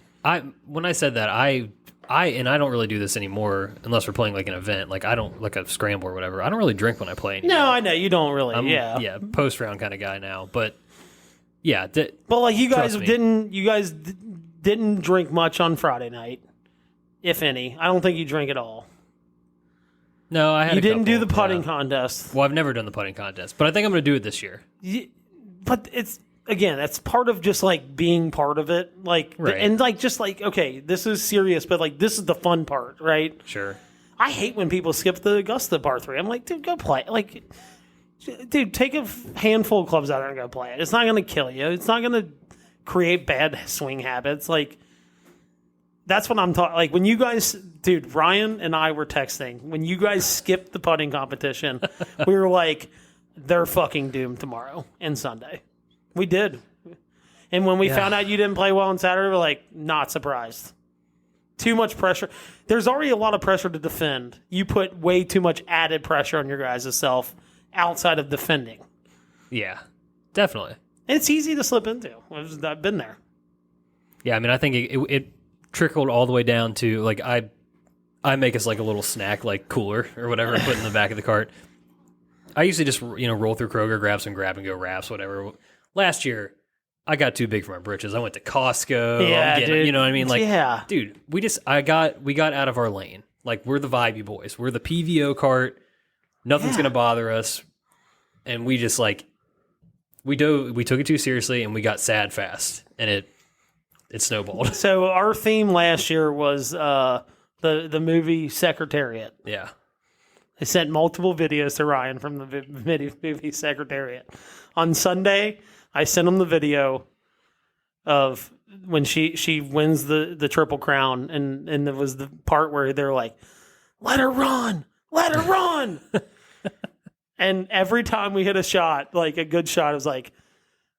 When I said that, I don't really do this anymore unless we're playing like an event. Like, I don't, like a scramble or whatever. I don't really drink when I play anymore. No, I know you don't really. Yeah, post round kind of guy now, but yeah. But like, you guys didn't drink much on Friday night, if any. I don't think you drank at all. No, I had. You didn't do the putting contest. Well, I've never done the putting contest, but I think I'm going to do it this year. But that's part of just like being part of it, like, right. And like, just like, okay, this is serious, but like, this is the fun part, right? Sure. I hate when people skip the Augusta par 3. I'm like, dude, go play. Like, dude, take a handful of clubs out there and go play it. It's not going to kill you. It's not going to create bad swing habits. Like, that's what I'm talking. Like, when you guys, dude, Ryan and I were texting. When you guys skipped the putting competition, we were like, they're fucking doomed tomorrow and Sunday. We did. And when we found out you didn't play well on Saturday, we're like, not surprised. Too much pressure. There's already a lot of pressure to defend. You put way too much added pressure on your guys' self outside of defending. Yeah, definitely. And it's easy to slip into. I've been there. Yeah, I mean, I think it trickled all the way down to, like, I make us like a little snack, like cooler or whatever, and put in the back of the cart. I usually just, roll through Kroger, grab some grab-and-go wraps, whatever. Last year, I got too big for my britches. I went to Costco. Yeah, dude. You know what I mean? Like, dude, we got out of our lane. Like, we're the vibey boys. We're the PVO cart. Nothing's going to bother us. and we just like we took it too seriously, and we got sad fast, and it snowballed. So our theme last year was the movie Secretariat. Yeah. I sent multiple videos to Ryan from the movie Secretariat. On Sunday, I sent him the video of when she wins the Triple Crown, and there was the part where they're like, let her run! Let her run! And every time we hit a shot, like a good shot, it was like,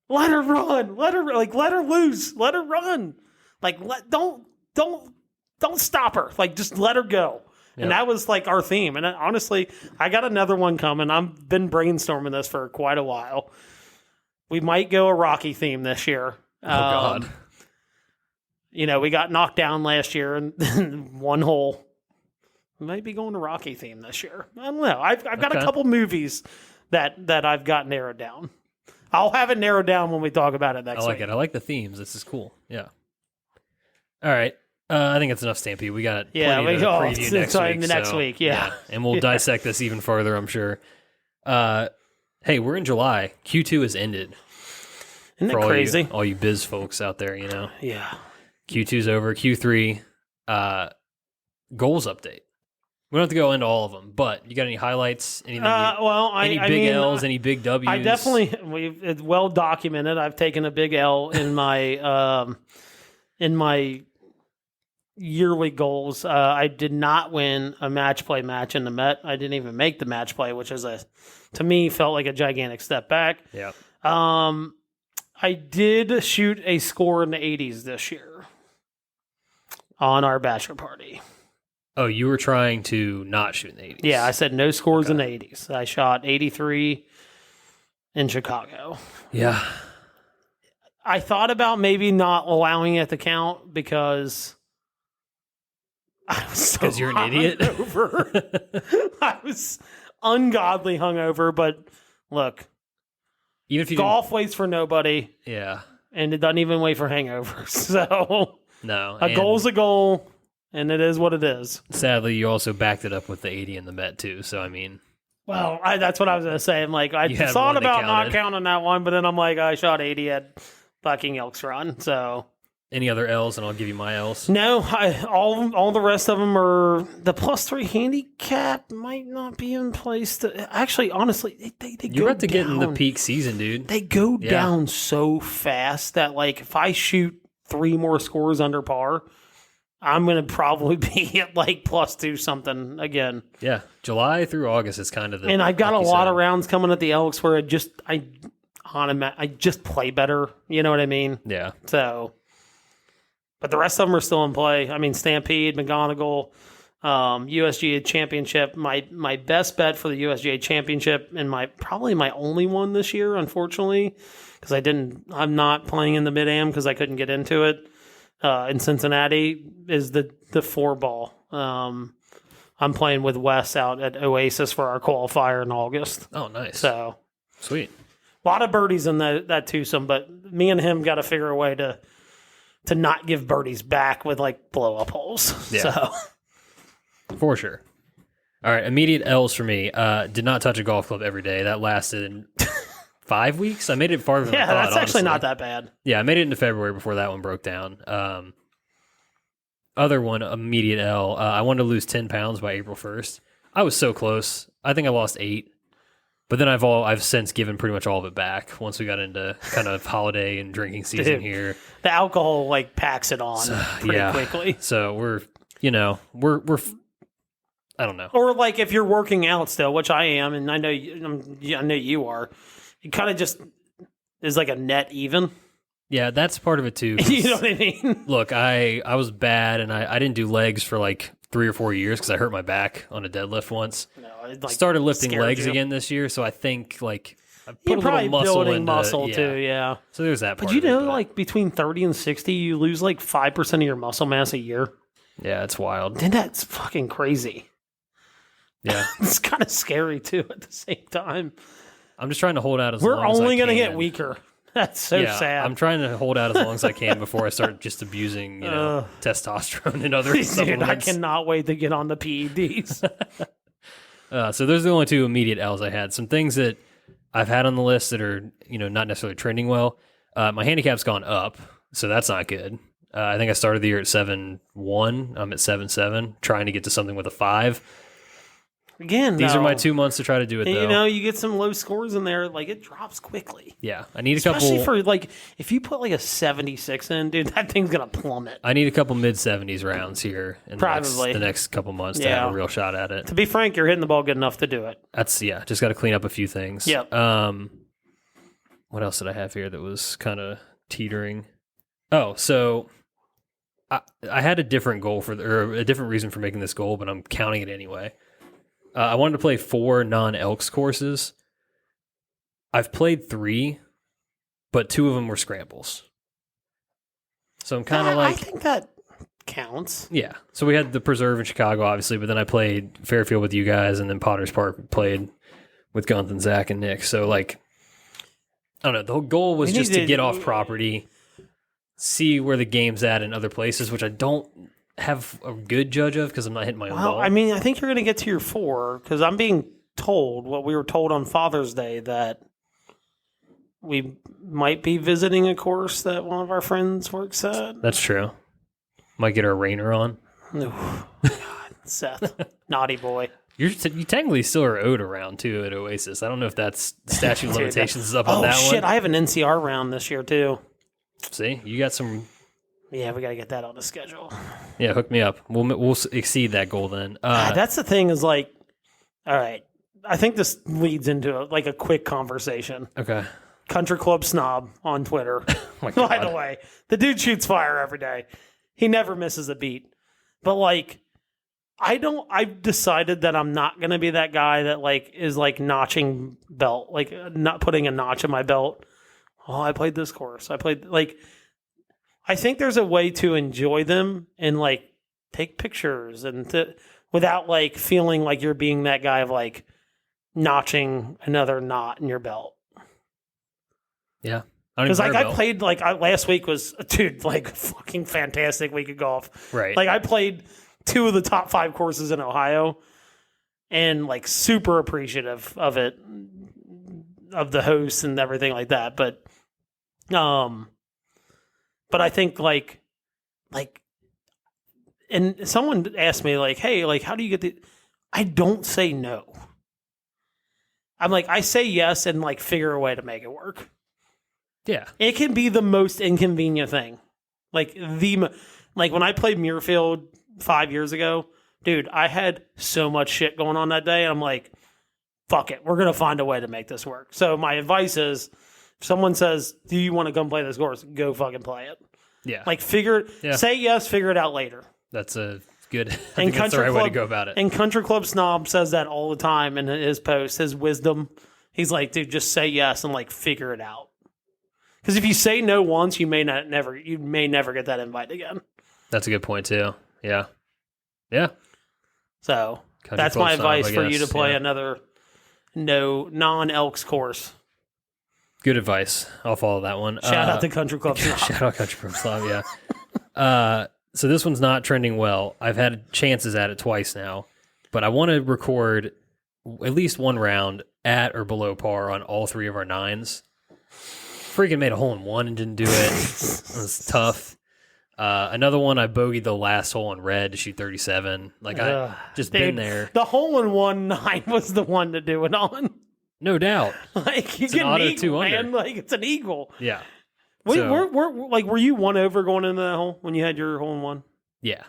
let her run! Let her loose! Let her run! Like, don't stop her! Like, just let her go. Yep. And that was like our theme. And honestly, I got another one coming. I've been brainstorming this for quite a while. We might go a Rocky theme this year. Oh, God. You know, we got knocked down last year in one hole. We might be going to Rocky theme this year. I don't know. I've got a couple movies that I've got narrowed down. I'll have it narrowed down when we talk about it next week. I like it. I like the themes. This is cool. Yeah. All right. I think it's enough Stampede. We got plenty to preview next week. Yeah. And we'll dissect this even further, I'm sure. Hey, we're in July. Q2 has ended. Isn't that crazy? All you biz folks out there, you know. Yeah. Q2's over. Q3, goals update. We don't have to go into all of them, but you got any highlights? Anything? Any big L's? Any big W's? I definitely. It's well documented. I've taken a big L in my yearly goals. I did not win a match play match in the Met. I didn't even make the match play, which is to me felt like a gigantic step back. Yeah. I did shoot a score in the 80s this year on our bachelor party. Oh, you were trying to not shoot in the 80s. Yeah, I said no scores in the 80s. I shot 83 in Chicago. Yeah. I thought about maybe not allowing it to count because I was because you're an idiot. I was ungodly hungover, but look, even if you golf waits for nobody. Yeah. And it doesn't even wait for hangovers. So no, a goal's a goal. And it is what it is. Sadly, you also backed it up with the 80 in the Met, too. So, I mean... Well, that's what I was going to say. I'm like, I thought about not counting that one, but then I'm like, I shot 80 at fucking Elks Run, so... Any other L's, and I'll give you my L's? No, all the rest of them are... The +3 handicap might not be in place. Actually, honestly, they go down. You're about to get in the peak season, dude. They go down so fast that, like, if I shoot 3 more scores under par... I'm going to probably be at like +2 something again. Yeah. July through August is kind of the... And I've got a lot of rounds coming at the Elks where I just play better. You know what I mean? Yeah. So, but the rest of them are still in play. I mean, Stampede, McGonigal, USGA Championship. My best bet for the USGA Championship and probably my only one this year, unfortunately, because I'm not playing in the Mid-Am because I couldn't get into it. In Cincinnati is the 4-ball. I'm playing with Wes out at Oasis for our qualifier in August. Oh, nice. So sweet. A lot of birdies in that twosome, but me and him got to figure a way to not give birdies back with like blow up holes. Yeah. So. For sure. All right, immediate L's for me. Did not touch a golf club every day. That lasted 5 weeks. I made it farther than I thought. Yeah, that's actually honestly. not that bad. Yeah, I made it into February before that one broke down. Other one, immediate L. I wanted to lose 10 pounds by April 1st. I was so close. I think I lost 8. But then I've since given pretty much all of it back once we got into kind of holiday and drinking season here. The alcohol like packs it on pretty quickly. So we're I don't know. Or like if you're working out still, which I am, and I know you are. It kind of just is like a net even. Yeah, that's part of it too. You know what I mean? Look, I was bad, and I didn't do legs for like 3 or 4 years because I hurt my back on a deadlift once. No, it, like, started lifting legs again this year, so I think like I put you're a little muscle building into, muscle too. Yeah. So there's that part. But you know, like between 30 and 60, you lose like 5% of your muscle mass a year. Yeah, it's wild. And that's fucking crazy. Yeah, it's kind of scary too at the same time. I'm just trying to hold out as long as I can. We're only going to get weaker. That's so sad. I'm trying to hold out as long as I can before I start just abusing, testosterone and other supplements. I cannot wait to get on the PEDs. So those are the only 2 immediate L's I had. Some things that I've had on the list that are, not necessarily trending well. My handicap's gone up, so that's not good. I think I started the year at 7-1. I'm at 7-7, trying to get to something with a 5. Again, these are my 2 months to try to do it, though. You get some low scores in there, like it drops quickly. Yeah, I need a Especially couple. for if you put a 76 in, dude, that thing's gonna plummet. I need a couple mid-70s rounds here in the next couple months to have a real shot at it. To be frank, you're hitting the ball good enough to do it. Just got to clean up a few things. Yep. What else did I have here that was kind of teetering? Oh, so I had a different goal or a different reason for making this goal, but I'm counting it anyway. I wanted to play 4 non-Elks courses. I've played 3, but 2 of them were scrambles. So I'm kind of I think that counts. Yeah. So we had the Preserve in Chicago, obviously, but then I played Fairfield with you guys, and then Potters Park played with Gunther, Zach, and Nick. So, I don't know. The whole goal was just to get off property, see where the game's at in other places, which I don't have a good judge of because I'm not hitting my own ball. I mean, I think you're going to get to your 4 because I'm being told what we were told on Father's Day that we might be visiting a course that one of our friends works at. That's true. Might get our Rainer on. Oh, God, Seth, naughty boy. You technically still are owed a round too at Oasis. I don't know if that's statute of limitations is up on that one. Oh shit! I have an NCR round this year too. See, you got some. Yeah, we got to get that on the schedule. Yeah, hook me up. We'll exceed that goal then. That's the thing is all right. I think this leads into a quick conversation. Okay. Country Club Snob on Twitter. Oh my God. By the way, the dude shoots fire every day. He never misses a beat. But I've decided that I'm not going to be that guy that is notching belt, not putting a notch in my belt. Oh, I played this course. I played I think there's a way to enjoy them and take pictures and without feeling like you're being that guy of notching another knot in your belt. Yeah. Because I played last week was fucking fantastic week of golf. Right. I played 2 of the top 5 courses in Ohio and super appreciative of it, of the hosts and everything like that. But I think and someone asked me hey, how do you get the, I don't say no. I'm I say yes and figure a way to make it work. Yeah. It can be the most inconvenient thing. When I played Muirfield 5 years ago, dude, I had so much shit going on that day. And I'm fuck it. We're going to find a way to make this work. So my advice is if someone says, do you want to come play this course? Go fucking play it. Yeah. Say yes, figure it out later. That's a good, I think that's the right way to go about it. And Country Club Snob says that all the time in his posts, his wisdom. He's dude, just say yes and figure it out. Because if you say no once, you may never get that invite again. That's a good point too. Yeah. Yeah. So that's my advice for you to play another non-Elks course. Good advice. I'll follow that one. Shout out to Country Club Snob. Shout out Country Club Snob, yeah. So this one's not trending well. I've had chances at it twice now, but I want to record at least one round at or below par on all 3 of our 9s. Freaking made a hole in 1 and didn't do it. It was tough. Another one, I bogeyed the last hole in red to shoot 37. I just been there. The hole in 1 9 was the one to do it on. No doubt. You it's get an eagle, 2 under. Man. It's an eagle. Yeah. Were you 1 over going into that hole when you had your hole in 1? Yeah.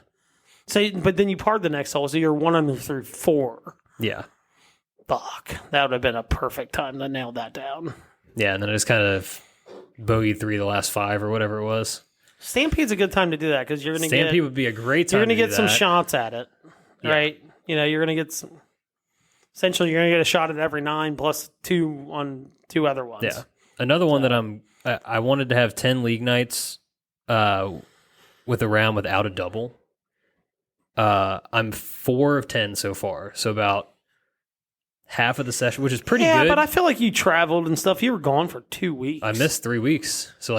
So, but then you parred the next hole, so you're 1 under through 4. Yeah. Fuck. That would have been a perfect time to nail that down. Yeah, and then I just kind of bogeyed 3 the last 5 or whatever it was. Stampede's a good time to do that because you're going to get... Stampede would be a great time You're going to get some that. shots at it, right? You're going to get some... Essentially, you're going to get a shot at every 9 plus 2 on 2 other ones. Yeah. Another one that I wanted to have 10 league nights with a round without a double. I'm 4 of 10 so far, so about half of the session, which is pretty good. Yeah, but I feel like you traveled and stuff. You were gone for 2 weeks. I missed 3 weeks, so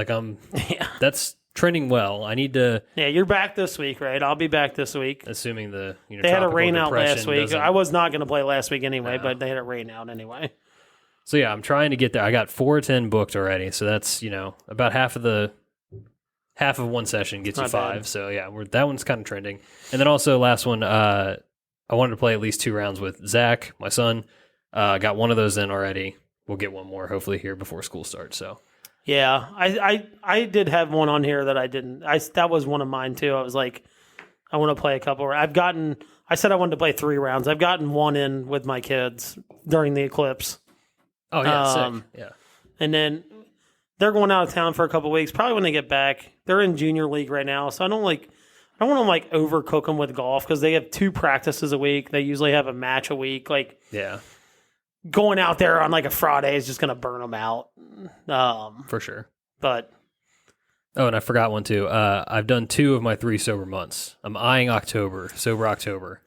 that's trending well. I need to. Yeah, you're back this week, right? I'll be back this week. Assuming they had a rain out last week. I was not going to play last week anyway, but they had a rain out anyway. So yeah, I'm trying to get there. I got 4 or 10 booked already, so that's about half of one session gets you Not 5. bad. So yeah, that one's kind of trending. And then also last one, I wanted to play at least 2 rounds with Zach, my son. Got one of those in already. We'll get one more hopefully here before school starts. So Yeah, I did have one on here that I didn't. That was one of mine too. I was like, I want to play a couple. I said I wanted to play 3 rounds. I've gotten one in with my kids during the eclipse. oh yeah, sick. Yeah. And then they're going out of town for a couple weeks. Probably when they get back, they're in junior league right now. So I don't want to overcook them with golf because they have 2 practices a week. They usually have a match a week. Like Yeah. going out there on like a Friday is just going to burn them out. For sure. But Oh, and I forgot one too. I've done 2 of my 3 sober months. I'm eyeing sober October.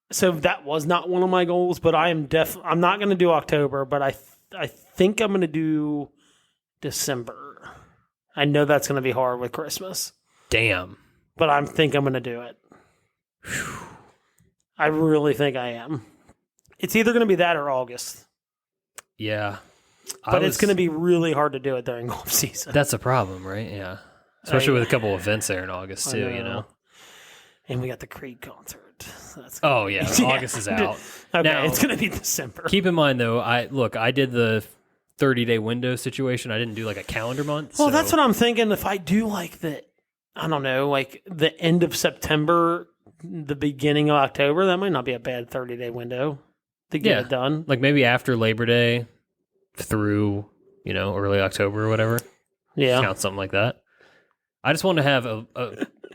So that was not one of my goals, but I'm not going to do October, but I think I'm going to do December. I know that's going to be hard with Christmas, Damn. but I think I'm going to do it. I really think I am. It's either going to be that or August, Yeah. but it's going to be really hard to do it during golf season. That's a problem, right? Yeah. Especially with a couple events there in August too, And we got the Creed concert. So that's Oh yeah, August is out. okay, Now, it's going to be December. keep in mind though, I did the 30-day window situation. I didn't do like a calendar month. Well, that's what I'm thinking. If I do like the end of September, the beginning of October, that might not be a bad 30-day window to get it done. Like maybe after Labor Day through, early October or whatever. Yeah. Count something like that. I just want to have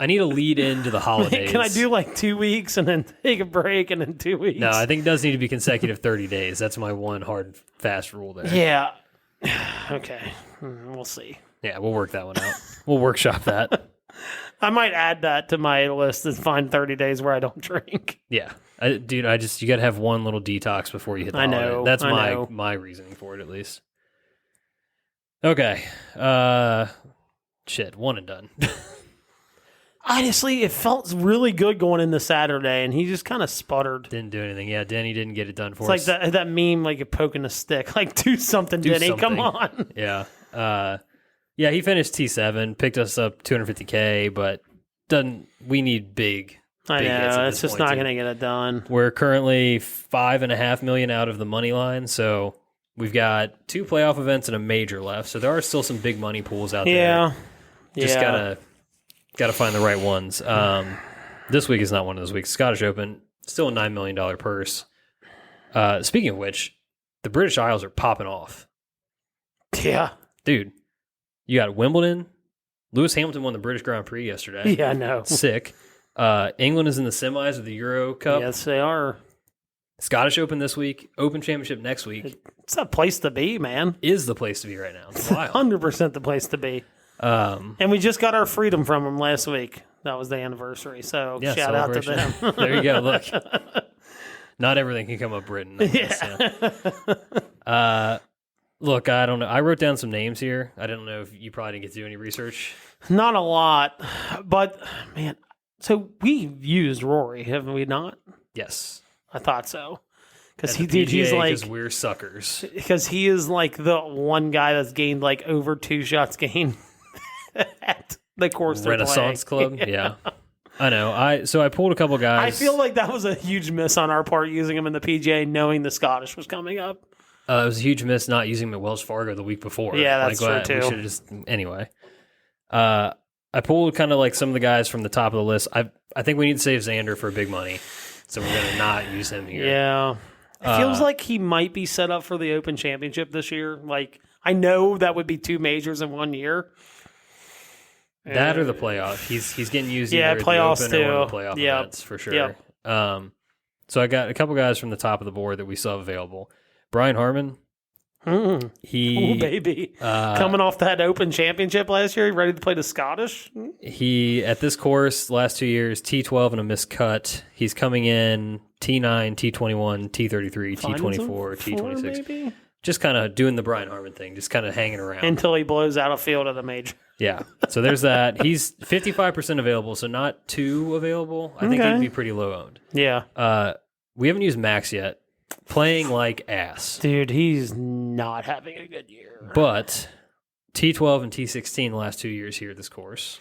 I need a lead into the holidays. Can I do like 2 weeks and then take a break and then 2 weeks? No, I think it does need to be consecutive 30 days. That's my one hard, fast rule there. Yeah. Okay. We'll see. Yeah, we'll work that one out. We'll workshop that. I might add that to my list and find 30 days where I don't drink. Yeah. You got to have one little detox before you hit the holiday. That's my reasoning for it, at least. Okay. One and done. Honestly, it felt really good going into Saturday, and he just kind of sputtered. Didn't do anything. Yeah, Denny didn't get it done for us. It's like that meme, like you're poking a stick. Like, do something, Denny. Come on. Yeah. Yeah, he finished T7, picked us up $250K, but we need big I know, it's just not going to get it done. We're currently $5.5 million out of the money line, so we've got 2 playoff events and a major left. So there are still some big money pools out there. Just gotta find the right ones. This week is not one of those weeks. Scottish Open, still a $9 million purse. Speaking of which, the British Isles are popping off. Yeah. Dude, you got Wimbledon. Lewis Hamilton won the British Grand Prix yesterday. Yeah, I know. Sick. England is in the semis of the Euro Cup. Yes, they are. Scottish Open this week. Open Championship next week. It's a place to be, man. Is the place to be right now. It's wild. 100% the place to be. And we just got our freedom from them last week. That was the anniversary. So shout out to them. There you go. Look. Not everything can come up Britain. Look, I don't know. I wrote down some names here. I don't know if you probably didn't get to do any research. Not a lot. But, man, so we've used Rory, haven't we not? Yes. I thought so. Because he's like, we're suckers. Because he is like the one guy that's gained like over 2 shots gained at the course Renaissance Club. Yeah. I know. So I pulled a couple guys. I feel like that was a huge miss on our part using him in the PGA, knowing the Scottish was coming up. It was a huge miss not using him at Wells Fargo the week before. Yeah, that's true too. We should have just anyway. I pulled kind of like some of the guys from the top of the list. I think we need to save Xander for big money, so we're going to not use him here. Yeah. It feels like he might be set up for the Open Championship this year. Like, I know that would be 2 majors in 1 year. That or the playoff. He's getting used either playoffs at the Open too. or one of the playoff events for sure. Yep. So I got a couple guys from the top of the board that we still have available. Brian Harmon. He baby. Coming off that Open Championship last year, ready to play the Scottish? He, at this course, last 2 years, T12 and a missed cut. He's coming in T9, T21, T33, T24, T26. Maybe? Just kind of doing the Brian Harmon thing, just kind of hanging around. Until he blows out a field of the major. Yeah. So there's that. He's 55% available, so not too available. I think he'd be pretty low owned. Yeah. We haven't used Max yet. playing like ass. Dude, he's not having a good year. But T12 and T16 the last 2 years here at this course.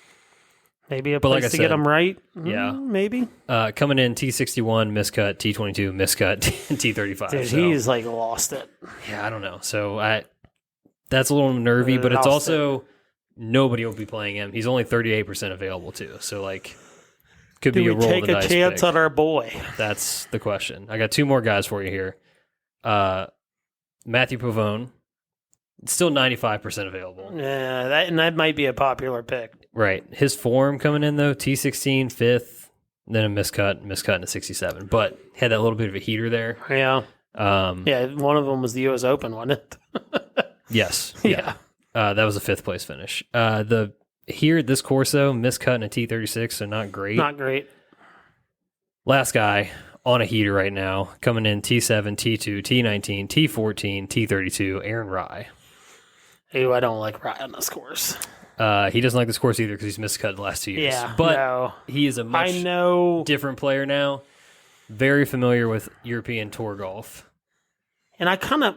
Maybe a place to get him right. Yeah. Maybe. Coming in T61, miscut, T22, miscut, and T35. Dude, he's like lost it. Yeah, I don't know. So that's a little nervy, but it's also nobody will be playing him. He's only 38% available too. So like could be a roll of the dice. Do we take a chance on our boy? That's the question. I got two more guys for you here. Matthew Pavone, still 95% available. Yeah, that might be a popular pick. Right. His form coming in, though, T16, 5th, then a miscut and a 67. But had that little bit of a heater there. Yeah. Yeah, one of them was the U.S. Open, wasn't it? Yes. Yeah. That was a 5th place finish. Here at this course, though, miscut and a T36, so not great. Not great. Last guy on a heater right now, coming in T7, T2, T19, T14, T32, Aaron Rye. Ooh, I don't like Rye on this course. He doesn't like this course either because he's miscut the last 2 years. Yeah, but he is a much different player now. Very familiar with European Tour golf. And I kind of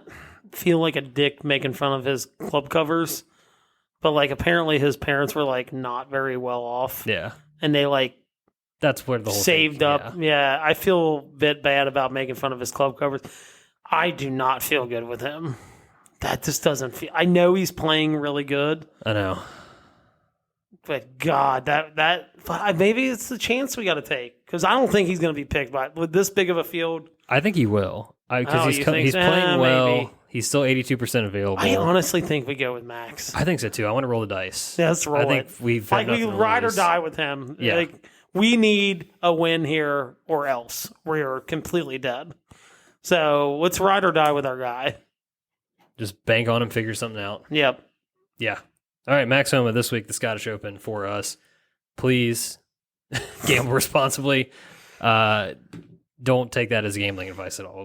feel like a dick making fun of his club covers. But, like, apparently his parents were, like, not very well off. Yeah. And they, like, that's where the whole saved thing, up. Yeah, I feel a bit bad about making fun of his club covers. I do not feel good with him. That just doesn't feel... I know he's playing really good. I know. But, God, but maybe it's the chance we got to take. Because I don't think he's going to be picked with this big of a field. I think he will. Because he's playing well. Maybe. He's still 82% available. I honestly think we go with Max. I think so, too. I want to roll the dice. Yeah, let's roll it. I think we've like we ride or die with him. Yeah. Like, we need a win here or else we're completely dead. So let's ride or die with our guy. Just bank on him, figure something out. Yep. Yeah. All right, Max Homa this week, the Scottish Open for us. Please gamble responsibly. Don't take that as gambling advice at all.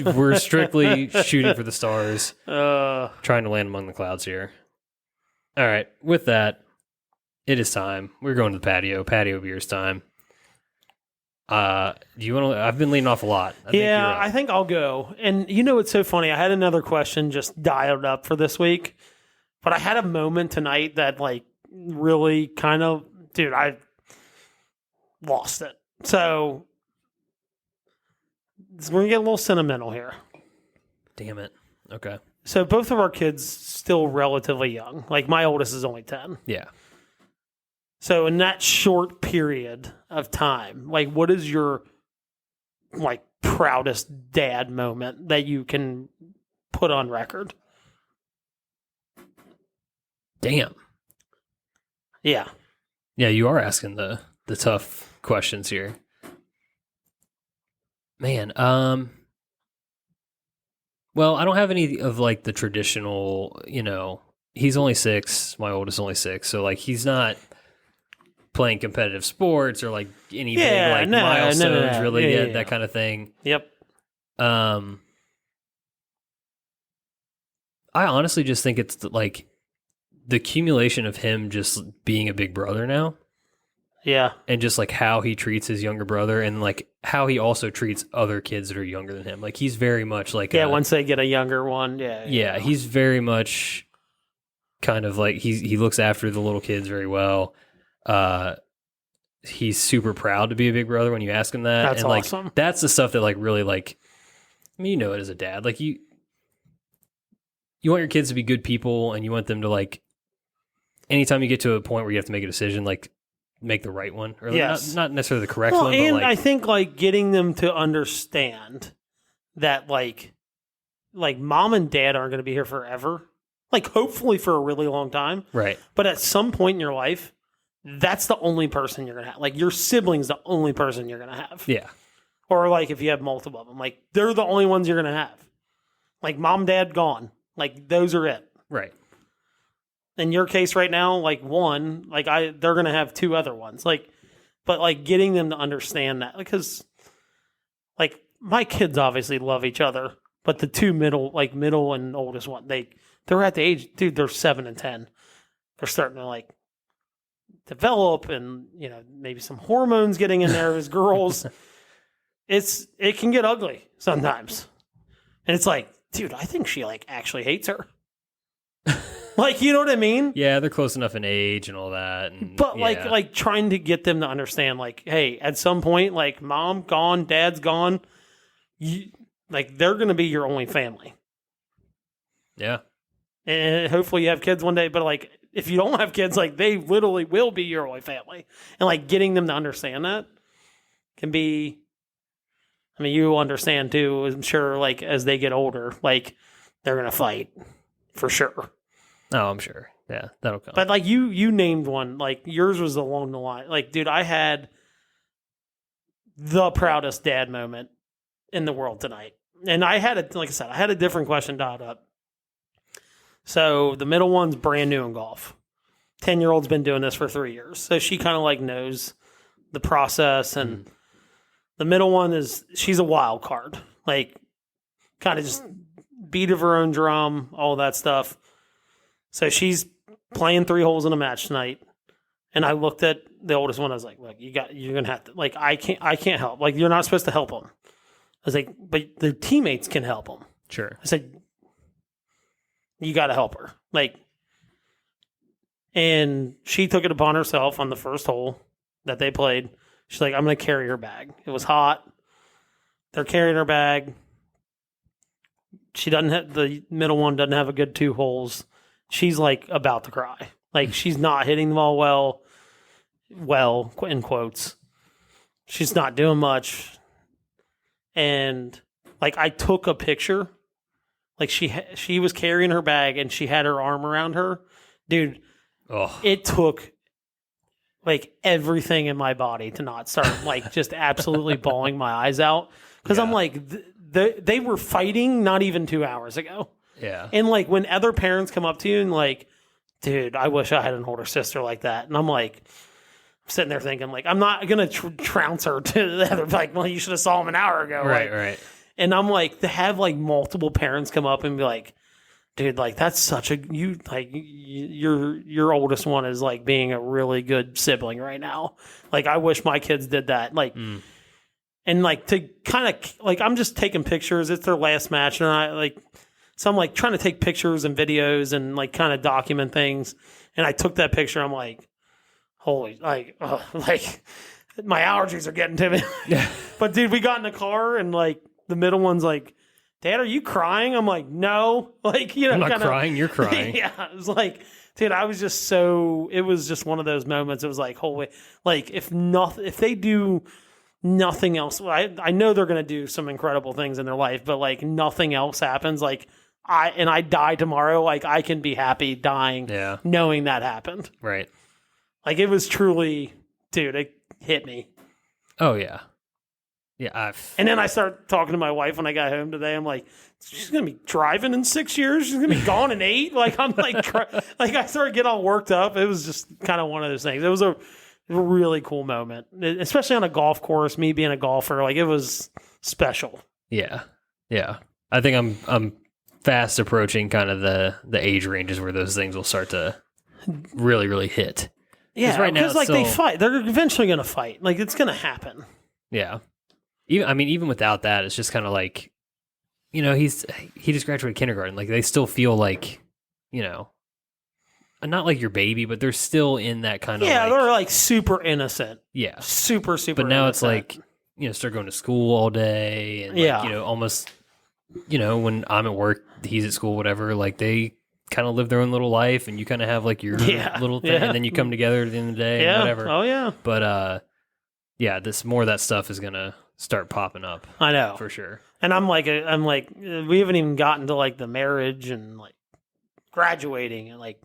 We're strictly shooting for the stars, trying to land among the clouds here. All right, with that, it is time. We're going to the patio beers time. Do you want to? I've been leaning off a lot. I think I'll go. And you know, it's so funny. I had another question just dialed up for this week, but I had a moment tonight that like really kind of, dude, I lost it. So we're gonna get a little sentimental here. Damn it. Okay. So both of our kids still relatively young. Like my oldest is only 10. Yeah. So in that short period of time, like what is your like proudest dad moment that you can put on record? Damn. Yeah. Yeah, you are asking the tough questions here. Man, well, I don't have any of like the traditional, he's only 6, my oldest only 6, so like he's not playing competitive sports or like any big like milestones really yet, that kind of thing. Yep. I honestly just think it's like the accumulation of him just being a big brother now. Yeah. And just like how he treats his younger brother and like how he also treats other kids that are younger than him. Like he's very much like once they get a younger one, yeah, he's very much kind of like he looks after the little kids very well. He's super proud to be a big brother when you ask him that. That's and like awesome. That's the stuff that like really like, I mean, it as a dad, like you want your kids to be good people and you want them to like, anytime you get to a point where you have to make a decision, like make the right one, or not necessarily the correct one. And but like, I think like getting them to understand that like mom and dad aren't going to be here forever. Like hopefully for a really long time. Right. But at some point in your life, that's the only person you're going to have. Like your sibling's the only person you're going to have. Yeah. Or like if you have multiple of them, like they're the only ones you're going to have. Like mom, dad, gone. Like those are it. Right. In your case right now, like one, like they're going to have 2 other ones. Like, but like getting them to understand that, because like my kids obviously love each other, but the 2 middle and oldest one, they're at the age, dude, they're 7 and 10. They're starting to like develop and, maybe some hormones getting in there as girls. It can get ugly sometimes. And it's like, dude, I think she like actually hates her. Like, you know what I mean? Yeah, they're close enough in age and all that. And, But yeah. like trying to get them to understand, like, hey, at some point, like, mom gone, dad's gone, like, they're going to be your only family. Yeah. And hopefully you have kids one day, but like, if you don't have kids, like, they literally will be your only family. And like, getting them to understand that can be, I mean, you understand too, I'm sure, like, as they get older, like, they're going to fight for sure. Oh, I'm sure. Yeah, that'll come. But like you named one, like yours was along the line. Like, dude, I had the proudest dad moment in the world tonight. And I had like I said, I had a different question dialed up. So the middle one's brand new in golf. 10-year-old's been doing this for 3 years. So she kind of like knows the process. And the middle one she's a wild card. Like, kind of just beat of her own drum, all that stuff. So she's playing 3 holes in a match tonight. And I looked at the oldest one. I was like, look, you're going to have to, like, I can't help. Like, you're not supposed to help them. I was like, but the teammates can help them. Sure. I said, you got to help her. Like, and she took it upon herself on the first hole that they played. She's like, I'm going to carry her bag. It was hot. They're carrying her bag. She doesn't have, the middle one doesn't have a good 2 holes. She's like about to cry. Like, she's not hitting the ball well, in quotes. She's not doing much. And like, I took a picture. Like, she was carrying her bag and she had her arm around her. Dude, It took like everything in my body to not start like just absolutely bawling my eyes out. Because I'm like, they were fighting not even 2 hours ago. Yeah. And like, when other parents come up to you and like, dude, I wish I had an older sister like that. And I'm like, I'm sitting there thinking, like, I'm not going to trounce her to the other, like, well, you should have saw him an hour ago. Right, like, right. And I'm like, to have like multiple parents come up and be like, dude, like, that's such a, your oldest one is like being a really good sibling right now. Like, I wish my kids did that. Like, and like, to kind of, like, I'm just taking pictures. It's their last match. And I like, so I'm like trying to take pictures and videos and like kind of document things. And I took that picture. I'm like, holy, like my allergies are getting to me. Yeah. But dude, we got in the car and like the middle one's like, Dad, are you crying? I'm like, no. Like, you know, I'm not crying. You're crying. Yeah. It was like, dude, I was just so, it was just one of those moments. It was like, holy, like if they do nothing else, I know they're going to do some incredible things in their life, but like nothing else happens. Like, I die tomorrow, like I can be happy dying knowing that happened. Right. Like, it was truly, dude, it hit me. Oh, yeah. Yeah. And then I start talking to my wife when I got home today. I'm like, she's going to be driving in 6 years. She's going to be gone in 8. Like, I'm like, like I started getting all worked up. It was just kind of one of those things. It was a really cool moment, especially on a golf course, me being a golfer. Like, it was special. Yeah. Yeah. I think I'm fast approaching kind of the age ranges where those things will start to really, really hit. Yeah, right now because like still, they fight. They're eventually going to fight. Like, it's going to happen. Yeah. Even without that, it's just kind of like, you know, he just graduated kindergarten. Like, they still feel like, you know, not like your baby, but they're still in that kind of they're like super innocent. Yeah. Super But now innocent. it's like, you know, start going to school all day and like, you know, almost, you know, when I'm at work, he's at school, whatever, like they kind of live their own little life and you kind of have like your little thing and then you come together at the end of the day and whatever. Oh yeah. But this more of that stuff is going to start popping up. I know. For sure. And I'm like, we haven't even gotten to like the marriage and like graduating and like,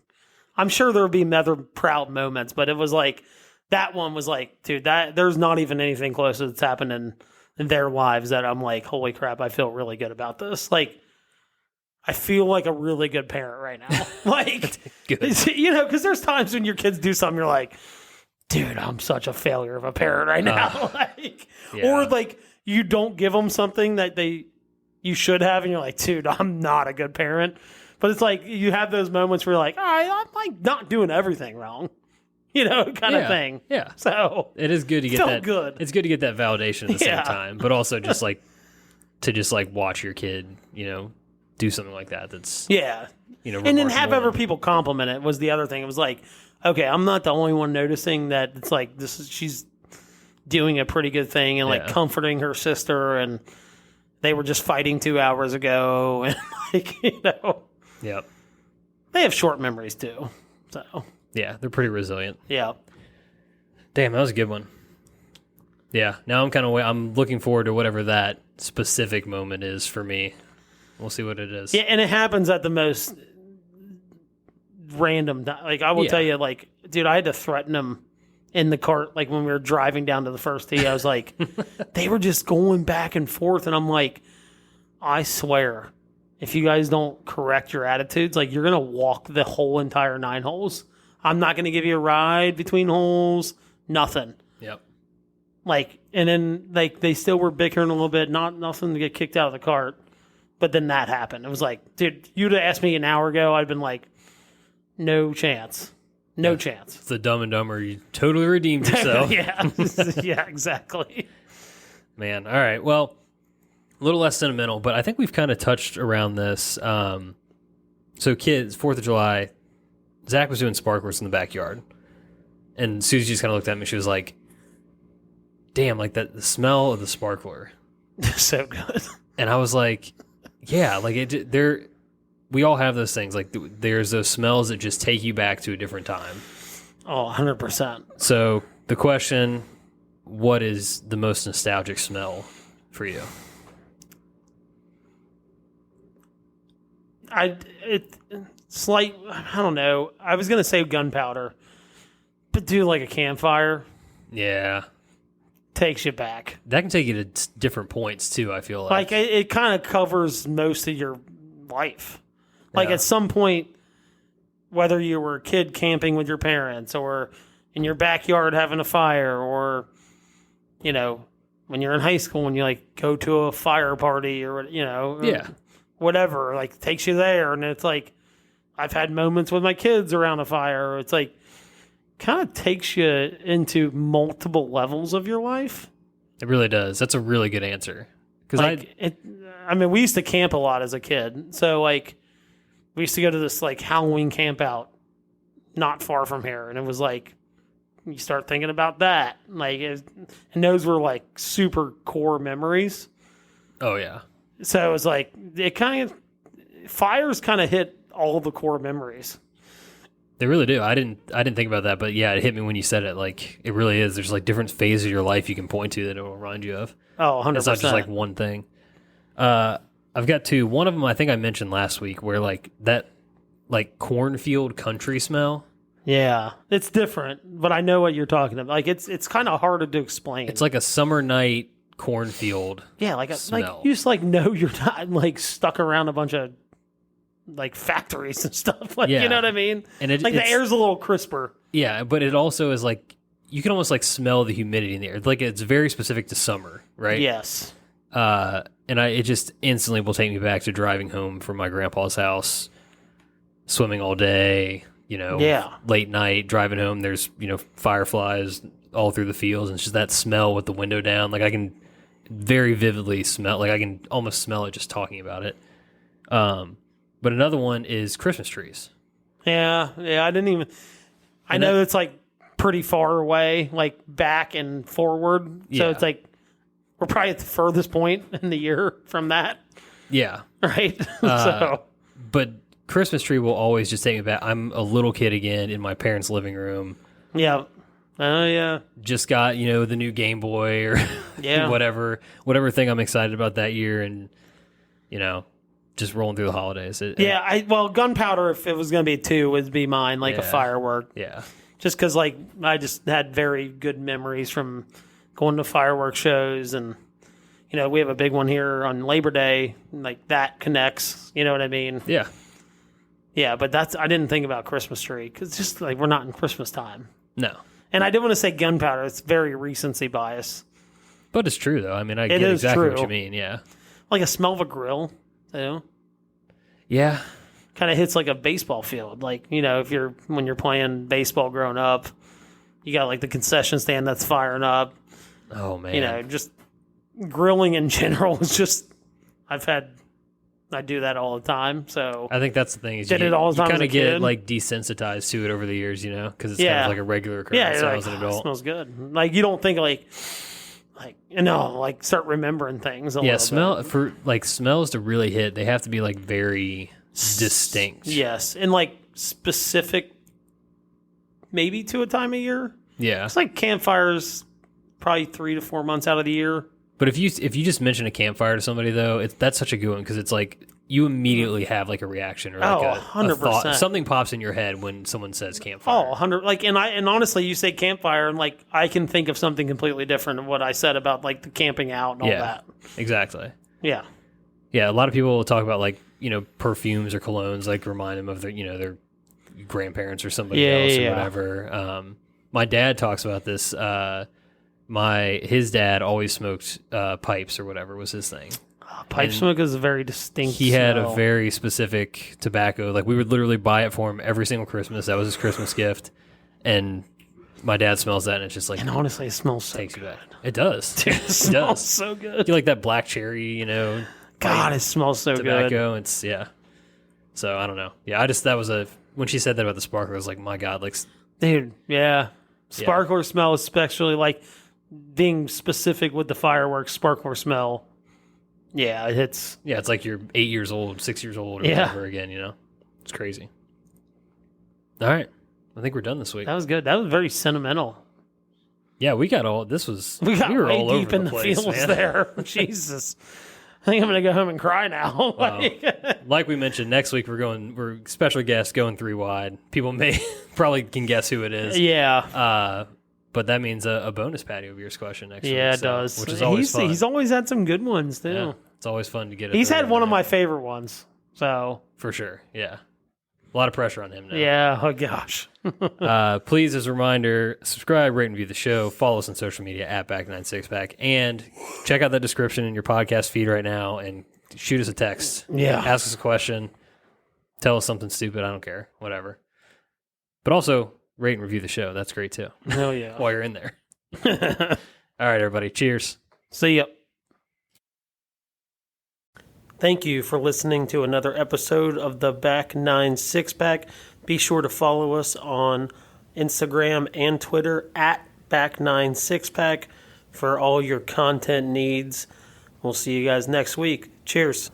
I'm sure there'll be other proud moments, but it was like, that one was like, dude, that there's not even anything close that's happened in their lives that I'm like, holy crap, I feel really good about this. Like, I feel like a really good parent right now. Like, you know, because there's times when your kids do something, you're like, dude, I'm such a failure of a parent right now. Or like you don't give them something that you should have, and you're like, dude, I'm not a good parent. But it's like you have those moments where you're like, all right, I'm like not doing everything wrong. You know, kind of thing. Yeah. So it is good to get that. Good. It's good to get that validation at the same time, but also just like to just like watch your kid, do something like that. That's Yeah. And then have other people compliment it was the other thing. It was like, okay, I'm not the only one noticing that it's like she's doing a pretty good thing and like comforting her sister, and they were just fighting 2 hours ago, and like, Yep. They have short memories too. So yeah, they're pretty resilient. Yeah. Damn, that was a good one. Yeah, now I'm looking forward to whatever that specific moment is for me. We'll see what it is. Yeah, and it happens at the most random. Like, I will tell you, like, dude, I had to threaten them in the cart. Like, when we were driving down to the first tee, I was like, they were just going back and forth. And I'm like, I swear, if you guys don't correct your attitudes, like, you're going to walk the whole entire 9 holes. I'm not going to give you a ride between holes. Nothing. Yep. Like, and then, like, they still were bickering a little bit. Nothing to get kicked out of the cart. But then that happened. It was like, dude, you'd have asked me an hour ago, I'd been like, no chance. No chance. It's the Dumb and Dumber. You totally redeemed yourself. Yeah. Yeah, exactly. Man. All right. Well, a little less sentimental, but I think we've kind of touched around this. So kids, 4th of July, Zach was doing sparklers in the backyard. And Susie just kind of looked at me. She was like, damn, like the smell of the sparkler. So good. And I was like, yeah, like we all have those things. Like there's those smells that just take you back to a different time. Oh, 100%. So the question, what is the most nostalgic smell for you? It's like, I don't know. I was going to say gunpowder, but do like a campfire. Yeah. Takes you back. That can take you to different points too, I feel like. Like it kind of covers most of your life. Like at some point, whether you were a kid camping with your parents or in your backyard having a fire, or, when you're in high school and you like go to a fire party or, whatever, like takes you there. And it's like, I've had moments with my kids around a fire. It's like, kind of takes you into multiple levels of your life. It really does. That's a really good answer. Because we used to camp a lot as a kid. So like, we used to go to this like Halloween camp out not far from here, and it was like you start thinking about that, like, and those were like super core memories. Oh yeah. So it was like fires kind of hit all the core memories. They really do. I didn't think about that, but yeah, it hit me when you said it. Like, it really is. There's like different phases of your life you can point to that it will remind you of. Oh, 100%. It's not just like one thing. I've got 2. One of them I think I mentioned last week, where like that like cornfield country smell. Yeah, it's different, but I know what you're talking about. Like it's kind of harder to explain. It's like a summer night cornfield. Yeah, like smell. You just like know you're not like stuck around a bunch of like factories and stuff. Like, you know what I mean? And the air's a little crisper. Yeah, but it also is like you can almost like smell the humidity in the air. Like it's very specific to summer, right? Yes. And it just instantly will take me back to driving home from my grandpa's house, swimming all day, late night, driving home. There's, fireflies all through the fields, and it's just that smell with the window down. Like I can very vividly smell, like I can almost smell it just talking about it. But another one is Christmas trees. Yeah. I didn't even, I know it's like pretty far away, like back and forward. So it's like, we're probably at the furthest point in the year from that. Yeah. Right? But Christmas tree will always just take me back. I'm a little kid again in my parents' living room. Yeah. Oh, yeah. Just got, the new Game Boy or whatever thing I'm excited about that year, and, just rolling through the holidays. Gunpowder, if it was going to be 2, would be mine, like a firework. Yeah. Just because, like, I just had very good memories from going to fireworks shows, and we have a big one here on Labor Day, like that connects, you know what I mean? Yeah, but I didn't think about Christmas tree because just like we're not in Christmas time. No. And I didn't want to say gunpowder. It's very recency bias. But it's true, though. I mean, I get exactly what you mean, yeah. Like a smell of a grill, Yeah. Kind of hits like a baseball field. Like, when you're playing baseball growing up, you got like the concession stand that's firing up. Oh, man. Just grilling in general is just I do that all the time. So I think that's the thing. Is Did it all the time you kind as a of get kid. like desensitized to it over the years, because it's kind Yeah. of like a regular occurrence yeah, you're when I like, was an "Oh, it adult. smells good. Like you don't think like start remembering things. Yeah, smells to really hit, they have to be like very distinct. Yes, and like specific, maybe to a time of year. Yeah. It's like campfires, probably 3 to 4 months out of the year. But if you just mention a campfire to somebody though, that's such a good one because it's like you immediately have like a reaction or like a 100%. thought. Something pops in your head when someone says campfire. 100. Like, and honestly, you say campfire, and like I can think of something completely different than what I said about like the camping out and all that. Exactly. Yeah. Yeah, a lot of people will talk about like perfumes or colognes like remind them of their grandparents or somebody else or whatever. My dad talks about this. His dad always smoked pipes or whatever was his thing. Pipe smoke is a very distinct. He had smell. a very specific tobacco. Like we would literally buy it for him every single Christmas. That was his Christmas gift. And my dad smells that, and it's just like, and honestly, it smells so takes good. you back. It does. Dude, it smells so good. You like that black cherry, God, it smells so tobacco. good. It's So I don't know. Yeah, when she said that about the sparkler, I was like, my God, like, Dude, yeah. Sparkler smell, especially like being specific with the fireworks sparkler smell. Yeah, it's like you're 8 years old, 6 years old, or whatever again. It's crazy. All right, I think we're done this week. that was good. That was very sentimental. Yeah, we got all. This was We got were way all deep over in the place, feels man. there. Jesus. I think I'm gonna go home and cry now. Like we mentioned, next week we're special guests going 3 wide. People may probably can guess who it is. Yeah. But that means a bonus Patio Beers question next week. Yeah, it does. Which is always fun. He's always had some good ones too. Yeah, it's always fun to get it. He's had one of my favorite ones. So For sure, yeah. A lot of pressure on him now. yeah, oh gosh. Please, as a reminder, subscribe, rate, and review the show. Follow us on social media at Back96Back. And check out the description in your podcast feed right now and shoot us a text. Yeah. Ask us a question. Tell us something stupid. I don't care. Whatever. But also, rate and review the show. That's great, too. Hell yeah. While you're in there. All right, everybody. Cheers. See ya. Thank you for listening to another episode of the Back 9 Six Pack. Be sure to follow us on Instagram and Twitter at Back 9 Six Pack for all your content needs. We'll see you guys next week. Cheers.